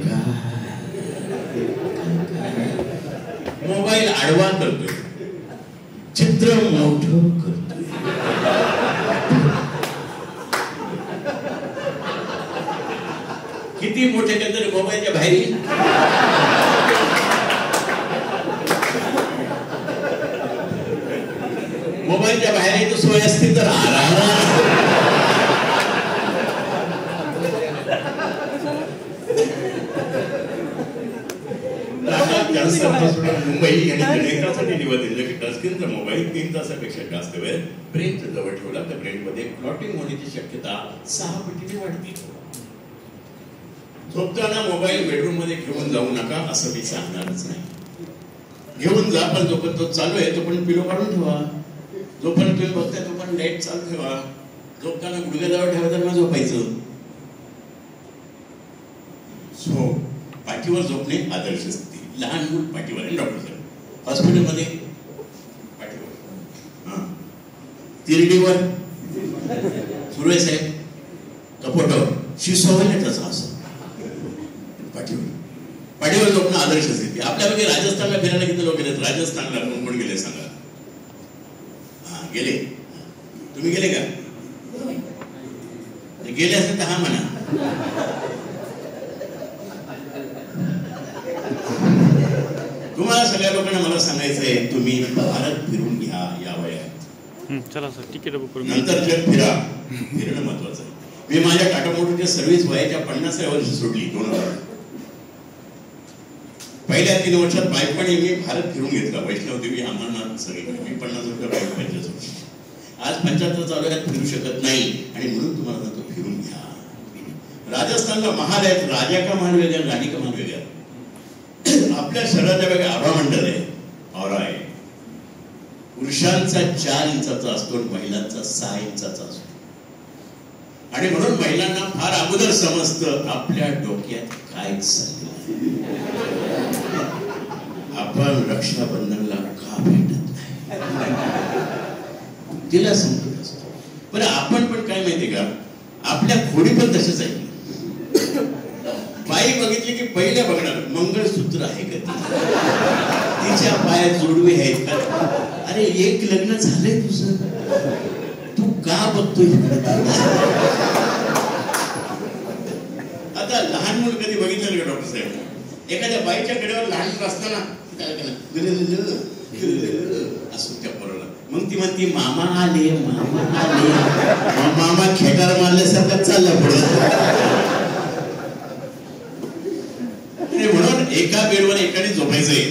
मोबाईल आडवा करतोय, चित्र मोठं करतोय. किती मोठे केलं मोबाईलच्या बाहेर येईल. मोबाईलच्या बाहेर येतो सोय असती तर मुंबई आणि गणितासाठी निवडले की टचस्क्रीनचा मोबाईल 3 तासापेक्षा जास्त वेळ ब्रेनच्या जवळ ठेवला तर ब्रेनमध्ये क्लॉटिंग होण्याची शक्यता 6 पटीने वाढते. झोपताना मोबाईल बेडरूम मध्ये घेऊन जाऊ नका असं मी सांगणारच नाही. घेऊन जा, पण जोपर्यंत तो चालू आहे तोपर्यंत पिलो काढून ठेवा. जोपर्यंत तुम्ही बघताय तोपर्यंत लाईट चालू ठेवा. झोपताना गुडघ्याजवळ ठेवायचं मग झोपायचं. पाठीवर झोपणे आदर्श असते. लहान मूल पाठीवर आहे. डॉक्टर हॉस्पिटलमध्ये पाठीवर, तिरडीवर सुर्वे साहेब कपोटावर शिसोवले त्याचा असं पाठीवर लोक आदर्शच येते. आपल्यापैकी राजस्थानला फिरायला किती लोक गेलेत? राजस्थानला कोण कोण गेले सांगा? हा गेले. तुम्ही गेले का? गेले असेल तर हा म्हणा. तुम्हाला सगळ्या लोकांना मला सांगायचं आहे, तुम्ही भारत फिरून घ्या या वयात. चला सर तिकीट बुक करून नंतर जग फिरा. फिरणं महत्वाचं आहे. मी माझ्या टाटा मोटरच्या सर्व्हिस वयाच्या 50व्या वर्षी सोडली 2000. पहिल्या 3 वर्षात बायकोने मी भारत फिरून घेतला. वैष्णवदेवी, अमरनाथ सगळीकडे. मी 50 रुपये बाईक 45 वर्ष. आज 75 चालू आहेत, फिरू शकत नाही. आणि म्हणून तुम्हाला सांगतो फिरून घ्या. राजस्थानला महाल आहेत. राजा का महाल वेगळा, राणी का महाल वेगळा. आपल्या शहराच्या वेगळ्या आभामंडल आहे, औरा आहे. पुरुषांचा 4 इंचाचा असतो, महिलांचा 6 इंचाचा असतो. आणि म्हणून महिलांना फार अगोदर समजतं आपल्या डोक्यात काय चाललं. आपण रक्षाबंधनला का भेटत नाही तिला समजत असतो. बरं आपण पण काय माहितीये का, आपल्या खोडी पण तसेच आहे. बाई बघितली की पहिल्या बघणार मंगळसूत्र आहे का, तिच्या पायात जोडवे आहेत का. अरे एक लग्न झालंय तुझं, तू का बघतोय? आता लहान मुलं कधी बघितलं का डॉक्टर साहेब? एखाद्या बाईच्या कडेवर लहान असताना असं त्या पोराला, मग ती म्हणती मामा आले, मामा आले. मामा खेटार मारल्यासारखं चाललं पुढे. म्हणून एका बेडवर एकाने झोपायचंय.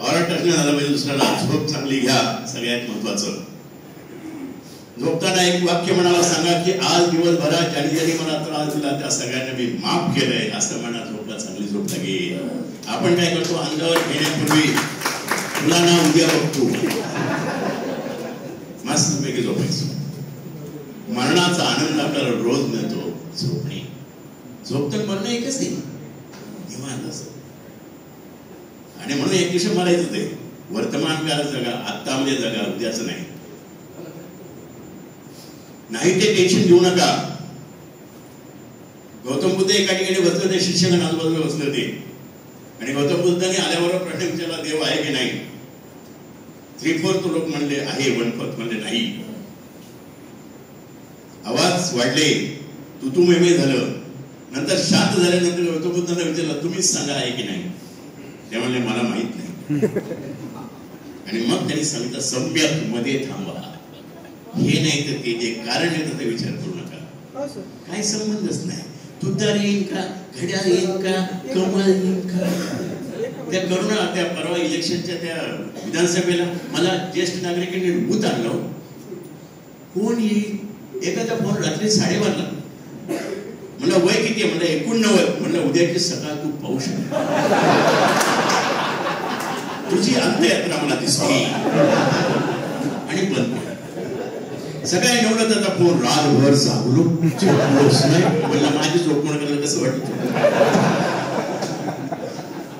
औरा टचणं झालं पाहिजे दुसऱ्याला. झोप चांगली घ्या, सगळ्यात महत्वाचं. झोपताना एक वाक्य म्हणावं सांगा की आज दिवसभरात ज्यांनी ज्यांनी मला त्रास दिला त्या सगळ्यांना मी माफ केलंय, असं म्हणा. झोपला चांगली झोप लागेल. आपण काय करतो, अंगावर घेण्यापूर्वी तुला ना उद्या बघतो, मस्तपैकी झोपायचो. मरणाचा आनंद आपल्याला रोज मिळतो, झोपणे. झोपतं मरणं एकच नाही, निवांत असं. आणि म्हणून एक दिवशी मारायचं ते वर्तमान काळात जगा, आत्तामध्ये जगा, उद्याचं नाही. नाही ते टेन्शन घेऊ नका. गौतम बुद्ध एका ठिकाणी बसले होते, शिष्याला आजूबाजूला बसले होते. आणि गौतम बुद्धाने आल्याबरोबर प्रश्न विचारला, देव आहे की नाही? 3/4 लोक म्हणले आहे, 1/4 म्हणले नाही. आवाज वाढले, तू मेमे झालं. नंतर शांत झाल्यानंतर गौतम बुद्धांना विचारलं, तुम्हीच सांगा आहे की नाही? ते म्हणले मला माहित नाही. आणि मग त्यांनी सांगितलं, सम्यक मध्ये थांबा. हे नाही तर ते जे कारण आहे ते विचार करू नका. काय संबंधच नाही. तुतार येईन का, घड्याळ येईन का, कमळ येईन का. त्या करुणा त्या परवा इलेक्शनच्या त्या विधानसभेला मला ज्येष्ठ नागरिकांनी भूत आणलं. कोण येईल? एखादा फोन रात्री 12:30ला. म्हणलं वय किती आहे? म्हणलं 89. म्हणलं उद्याची सकाळ तू पाहू शकतो. तुझी अंत्ययात्रा मला दिसते. आणि बंद. सगळ्या निवडत त्याचा फोन रातभर जागलो. म्हणलं माझी झोप म्हणून करायला कसं वाटतं?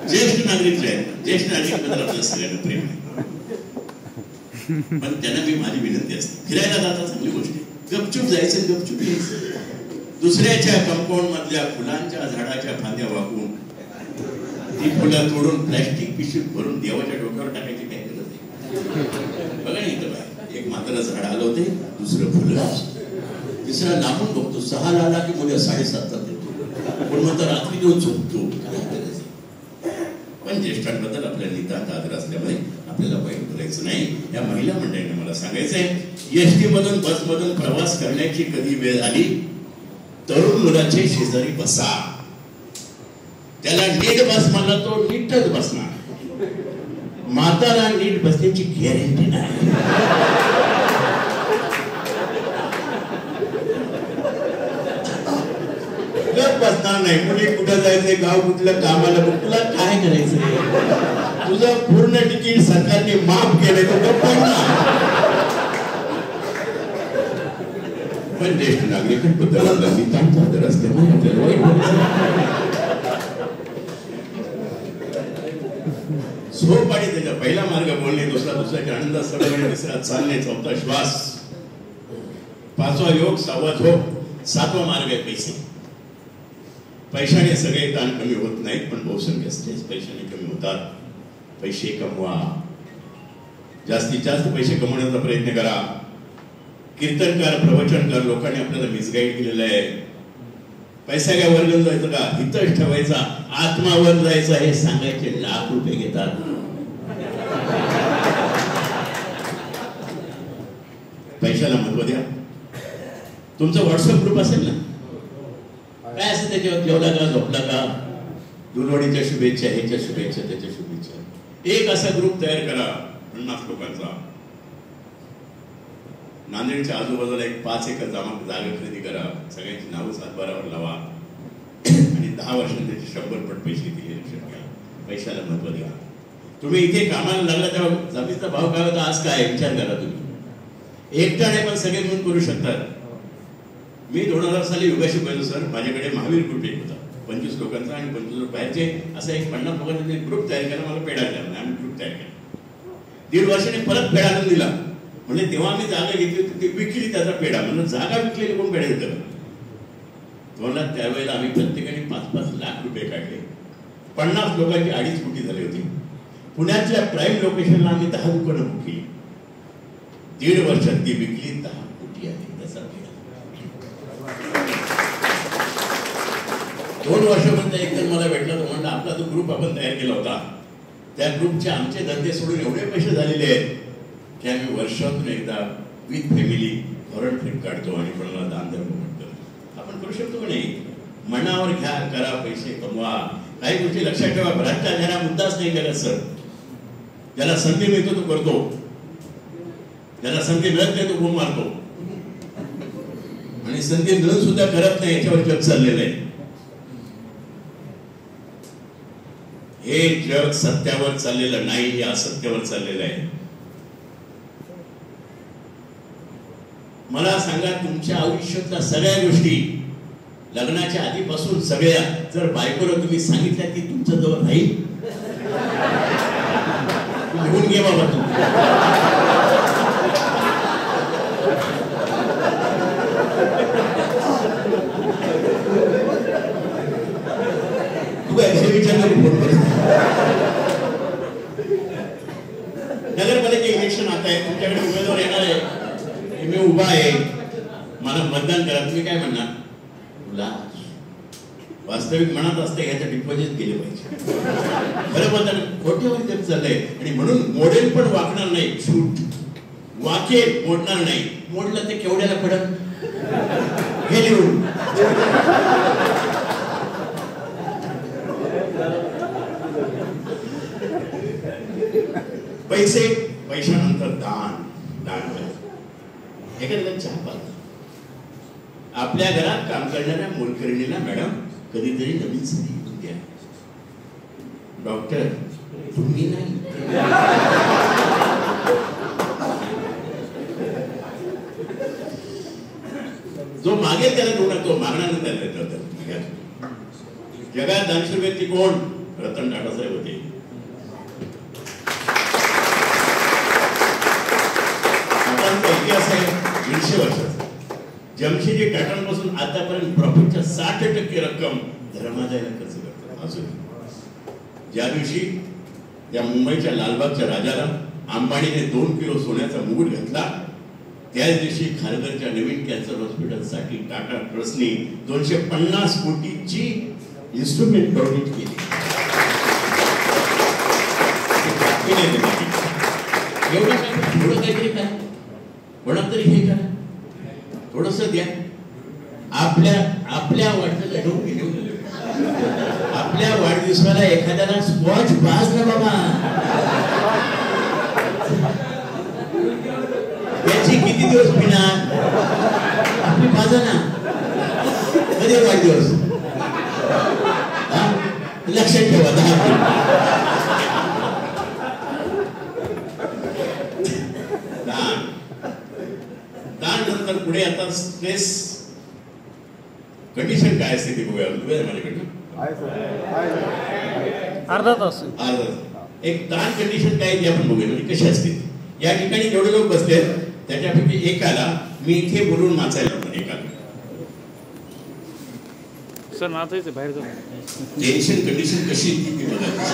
ज्येष्ठ नागरिक आहेत, ज्येष्ठ नागरिकांबद्दल आपल्याला सगळ्यांना प्रेम आहे. पण त्यांना मी माझी विनंती असते, फिरायला जाता चांगली गोष्ट आहे, गपचूप जायचं, गपचूप यायचं. दुसऱ्याच्या कंपाऊंड मधल्या फुलांच्या झाडाच्या फांद्या वाकून ती फुलं तोडून प्लॅस्टिक पिशवीत भरून देवाच्या डोक्यावर टाकायची काय गरज आहे? बघा नाही इथं बाय, एक म्हातारं झाड आलं होते, दुसरं फुलं, तिसरा लांबून बघतो, 6ला आला की मुलं 7:30ला देतो. पण मग रात्री घेऊन झोपतो. पण ज्येष्ठांबद्दल आपल्या नितांत आदर असल्यामुळे आपल्याला वाईट बोलायचं नाही. या महिला मंडळींना मला सांगायचंय, एसटी मधून बस मधून प्रवास करण्याची कधी वेळ आली, तरुण मुलाचे शेजारी बसा. त्याला नीट बस म्हणला तो नीटच बसणार. माताला नीट बसण्याची गॅरंटी नाही. बसणार नाही. मुली कुठं जायचंय, गाव कुठलं, कामाला तुला काय करायचंय? तुझं पूर्ण तिकीट सरकारने माफ केलंय तर पण ज्येष्ठ नागरिकांबद्दल आपला नितांत आदर असल्यामुळे आपल्याला वाईट झोप आणि त्याचा पहिला मार्ग बोलणे, दुसऱ्याच्या आनंदात सडवणे, तिसरा चालणे, चौथा श्वास. पाचवा योग, सहावा झोप, सातवा मार्ग आहे पैसे. पैशाने सगळे ताण कमी होत नाहीत, पण बहुसंख्य स्ट्रेस पैशाने कमी होतात. पैसे कमवा, जास्तीत जास्त पैसे कमवण्याचा प्रयत्न करा. कीर्तनकार, प्रवचनकार लोकांनी आपल्याला मिसगाईड केलेलं आहे. पैसा काय वर घेऊन जायचं का, हितच ठेवायचा, आत्मावर जायचा हे सांगायचे लाख रुपये घेतात. पैशाला महत्व द्या. तुमचा व्हॉट्सअप ग्रुप असेल ना, काय असं त्याच्यावर जेवला का, झोपला का, दुलवडीच्या शुभेच्छा, ह्याच्या शुभेच्छा, त्याच्या शुभेच्छा. एक असा ग्रुप तयार करा 50 लोकांचा. नांदेडच्या आजूबाजूला एक 5 एकर जागा खरेदी करा, सगळ्यांची नावं सातबारावर लावा आणि 10 वर्षांनी त्याचे 100 पट पैसे दिले. लक्षात घ्या, पैशाला महत्व द्या. तुम्ही इथे कामाला लागला तेव्हा जमिनीचा भाव काय होता, आज काय विचार करा. तुम्ही एकटा नाही पण सगळे मिळून करू शकतात. मी 2000 साली योगाशी पाहिजे सर, माझ्याकडे महावीर ग्रुप एक होता 25 लोकांचा आणि 25 लोक बाहेरचे, असा एक 50 लोकांचा ग्रुप तयार केला. मला पेढा द्या, आम्ही ग्रुप तयार केला. 1.5 वर्षाने परत पेढा आणून दिला. म्हणजे तेव्हा आम्ही जागा घेतली होती, ती विकली त्याचा पेढा. म्हणजे जागा विकलेली कोण पेढा देतं. तुम्हाला त्यावेळेला आम्ही प्रत्येकाने 5-5 लाख रुपये काढले. 50 लोकांची 2.5 कोटी झाली होती. पुण्यातल्या प्राईम लोकेशनला आम्ही 10 दुकानं बुक केली. 1.5 वर्षात ती विकली, 10 कोटी आली. त्याचा पेढा 2 वर्षापर्यंत एकदम मला भेटला. तो म्हणला आपला जो ग्रुप आपण तयार केला होता, त्या ग्रुपचे आमचे धंदे सोडून एवढे पैसे झालेले आहेत की आम्ही वर्षातून एकदा विथ फॅमिली फॉरेन ट्रिप काढतो आणि कोणाला दान धर्म म्हणतो. आपण करू शकतो की नाही? मनावर घ्या, करा, पैसे कमवा. काही गोष्टी लक्षात ठेवा, भ्रष्टाचार हा मुद्दाच नाही करत सर. ज्याला संधी मिळतो तो करतो, ज्याला संधी मिळत नाही तो गुण मारतो, आणि संधी मिळून सुद्धा करत नाही. याच्यावर जग चाललेलं आहे. हे जग सत्यावर चाललेलं नाही, हे असत्यावर चाललेलं आहे. मला सांगा, तुमच्या आयुष्यातल्या सगळ्या गोष्टी लग्नाच्या आधीपासून सगळ्या जर बायकोला तुम्ही सांगितल्या की तुमच्या जवळ राहील, लिहून घे बाबा तू. तू काय घरी विचारलं फोन कर. नगरपालिका इलेक्शन आता आहे, तुमच्याकडे उमेदवार येणार आहे, मी उभा आहे, मला मतदान करा. तुम्ही काय म्हणणार? तुला वास्तविक मनात असतं ह्याचं डिपॉझिट केले पाहिजे. खरं म्हणतात खोट्यावर जग चाललंय. आणि म्हणून मॉडेल पण वाकणार नाही, शूट वाके मोडणार नाही. मोडलं ते केवढ्याला पडत हे लिहून. पैसे, पैशानंतर दान. दान एखाद्याला चहा पाहता. आपल्या घरात काम करणाऱ्या मोलकरणीला मॅडम कधीतरी नवीन संधी घेऊन द्या. डॉक्टर तुम्ही नाही, जो मागेल त्याला देऊ नका, तो मागणार नाही त्याला देतात. जगात दानशूर व्यक्ती कोण? रतन टाटा साहेब होते. इतिहास आहे 150 वर्षाचा. जमशेदजी टाटांपासून आतापर्यंत प्रॉफिटच्या 60% रक्कम धर्मादायाला खर्च करतात. अजून ज्या दिवशी त्या मुंबईच्या लालबागच्या राजाला अंबानीने 2 किलो सोन्याचा मुकुट घातला, त्याच दिवशी खारघरच्या नवीन कॅन्सर हॉस्पिटलसाठी टाटा ट्रस्टने 250 कोटीची इन्स्ट्रुमेंट डोनेट केली. एवढं काय, थोडं काहीतरी काय, कोणाला तरी हे करा, थोडस द्या. आपल्या वाढदिवसाला एखाद्याला स्कॉच बाज ना बाबा, याची किती दिवस पिणार? आपली बाजा ना, कधी वाढदिवस लक्षात ठेवा. 10 दान नंतर पुढे आता स्ट्रेस कंडिशन काय असते ते बघूया. माझ्याकडे अर्धा तास एक दान कंडिशन काय ती आपण बघूया. म्हणजे कशी असते. या ठिकाणी जेवढे लोक बसले त्याच्यापैकी एकाला मी इथे बोलून नाचायला पण एकाला सर नाचायचं बाहेर जाऊन टेन्शन कंडिशन कशी ती बघायची.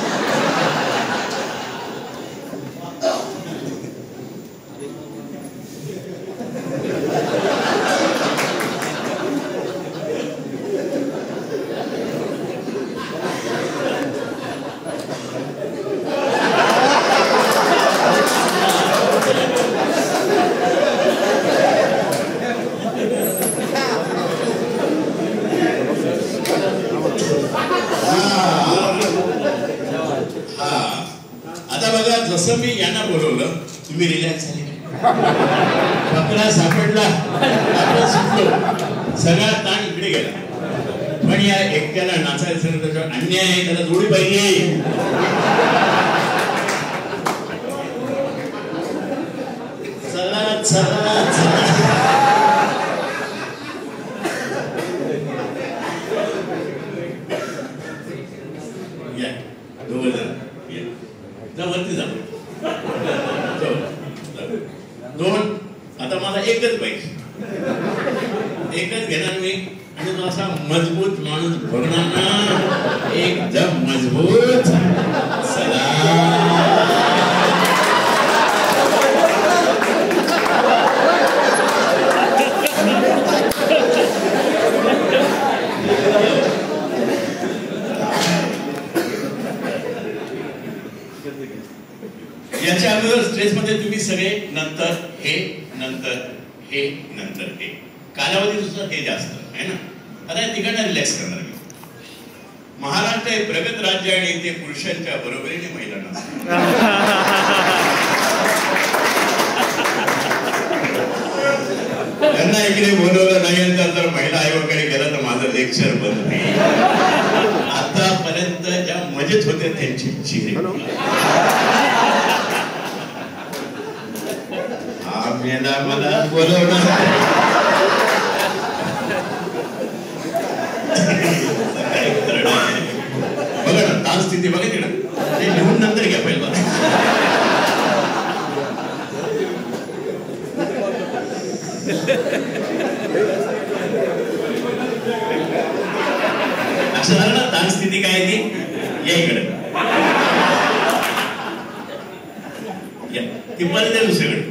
जसं मी यांना बोलवलं तुम्ही रिलॅक्स झाले पकडा सापडला आपण सुटलो सगळा ताण इकडे गेला. पण या एकट्याला नाचायचं त्याच्यावर अन्याय आहे त्याला जोडी पाहिजे. चला चला चला या दोघं जण वरती जा दोन. आता मला एकच पाहिजे एकच घेणार मी आणि तो असा मजबूत माणूस बघणार ना एकदम मजबूत. चला याच्या अगोदर स्ट्रेस मध्ये तुम्ही सगळे नंतर हे नंतर हे नंतर हे कालावधी दुसरं हे जास्त आहे ना. आता तिकडनं रिलॅक्स करणार मी. महाराष्ट्र हे प्रगत राज्य आणि इथे पुरुषांच्या बरोबरीने महिलांना त्यांना इकडे बोलवलं नाही तर महिला आयोगाकडे गेला तर माझं लेक्चर बंद नाही. आतापर्यंत ज्या मजेत होते त्यांची चिरे मला बोलवणार बघा ना ताल स्थिती बघायची ना ते लिहून नंतर घ्या पहिला. असं झालं ना ताल स्थिती काय ती या इकडे ती परत आहे दुसरीकडे.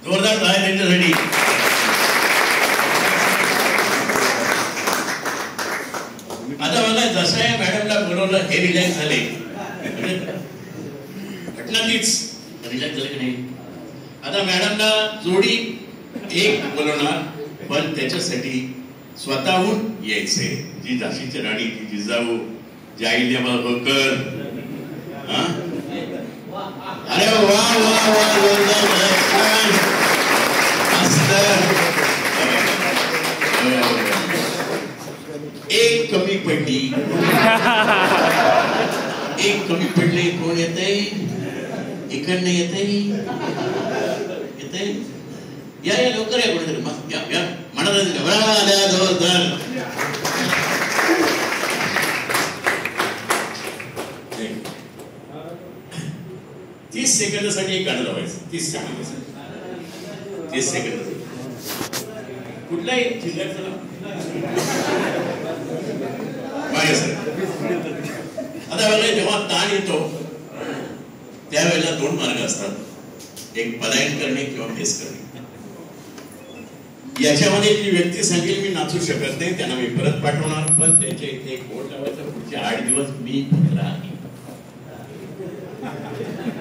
जोरदार टाळ्या त्यांच्यासाठी. आता मला जसं या मॅडमला बोलवलं हे रिलॅक्स झाले घटना तीच रिलॅक्स झाले की नाही. आता मॅडमला जोडी एक बोलवणार पण त्याच्यासाठी स्वतःहून यायचे. जी झाशीची राणी ती जिजाऊ जी आईल्या होकर. अरे वा वा वा एक कमी पडली एक कमी पडले. कोण येतंय इकडनं येतंय या या लवकर या कोणीतरी मस्त या या म्हणत घबरा जोरदार. 30 सेकंदासाठी एक गाणं लावायचं. 30 सेकंद कुठलाही जिल्ह्याचं आता बघा जेव्हा ताण येतो त्यावेळेला 2 मार्ग असतात. एक पलायन करणे किंवा फेस करणे. याच्यामध्ये जी व्यक्ती सांगेल मी नाचू शकत नाही त्यांना मी परत पाठवणार पण त्याच्या इथे एक बोर्ड लावायचा पुढचे 8 दिवस मी राहील.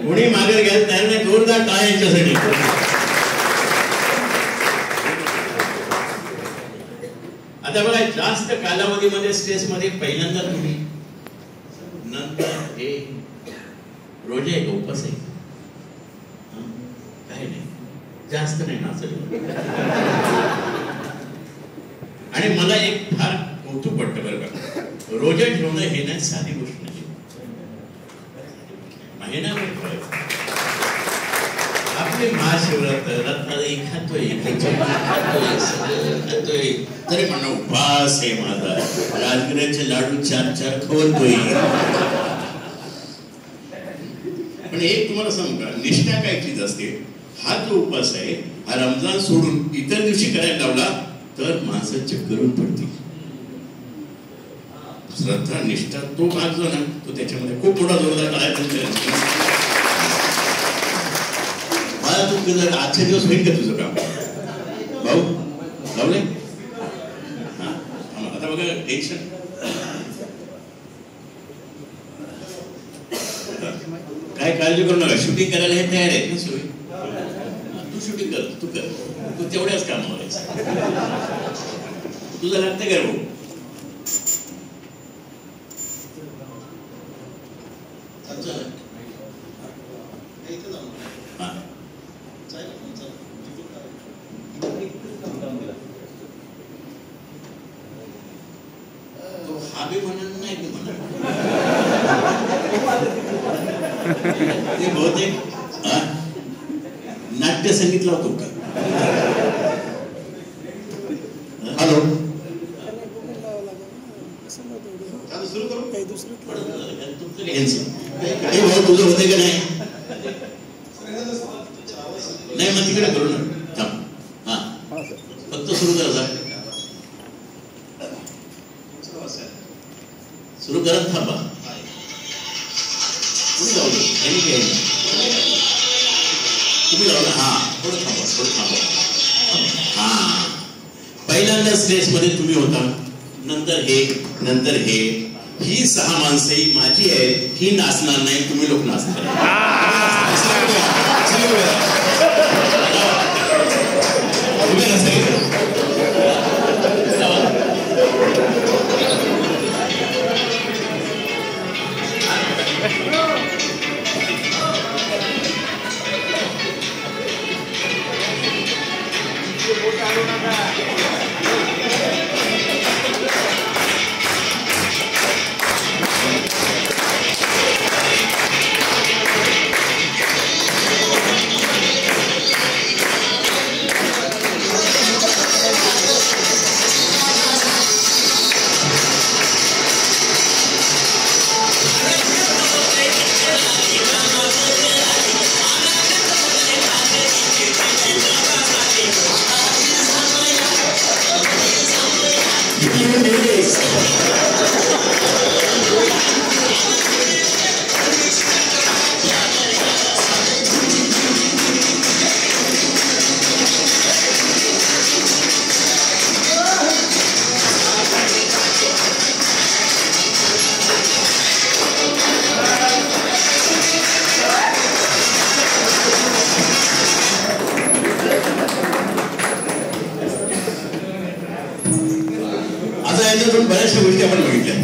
कोणी मागे घ्यायला तयार नाही. जोरदार टाळ्या यांच्यासाठी. आता बघा जास्त कालावधीमध्ये स्ट्रेस मध्ये पहिल्यांदा तुम्ही नंतर हे रोज एक उपवास आहे काही नाही जास्त नाही नाचलं. आणि मला एक फार कौतुक वाटतं बरं का रोजा ठेवणं हे नाही साधी गोष्ट नाही. महिन्यावर आपले महाशिवरात्री खातोय तरी म्हणणं उपवास आहे माझा, राजगिऱ्याचे लाडू 4-4 खवतोय. पण एक तुम्हाला सांगू का, निष्ठा काय चीज असते. हा जो उपवास आहे हा रमजान सोडून इतर दिवशी करायला लावला तर माणसं चक्करून पडतील. श्रद्धा निष्ठा तो भाग जो ना तो त्याच्यामध्ये खूप मोठा जोरदार करायचा. मला तू जर आजच्या दिवस होईल का तुझं काम भाऊ लावले. आता बघा टेन्शन काय काळजी करू नका. शूटिंग करायला हे तयार आहेत ना सोयी. तू शूटिंग कर, तू कर, तू तेवढ्याच काम करायचं. तुझं लागतंय का भाऊ. हा बी म्हणा नाही बी म्हणा ते बहुतेक नाट्य संगीत लावतो का. हॅलो सुरू करू काही दुसरं तुझं होते का नाही. नाही मग तिकडे करू ना. थांब हा फक्त सुरू करा. सुरू करत थांबा. तुम्ही लावलं तुम्ही लावलं. हा थोडं थांबा थोडं थांबा. हा पहिल्यांदा स्ट्रेस मध्ये तुम्ही होता, नंतर हे ही 6 माणसं माझी आहे. ही नाचणार नाही, तुम्ही लोक नाचणार. बऱ्याचशा गोष्टी आपण बघितल्या.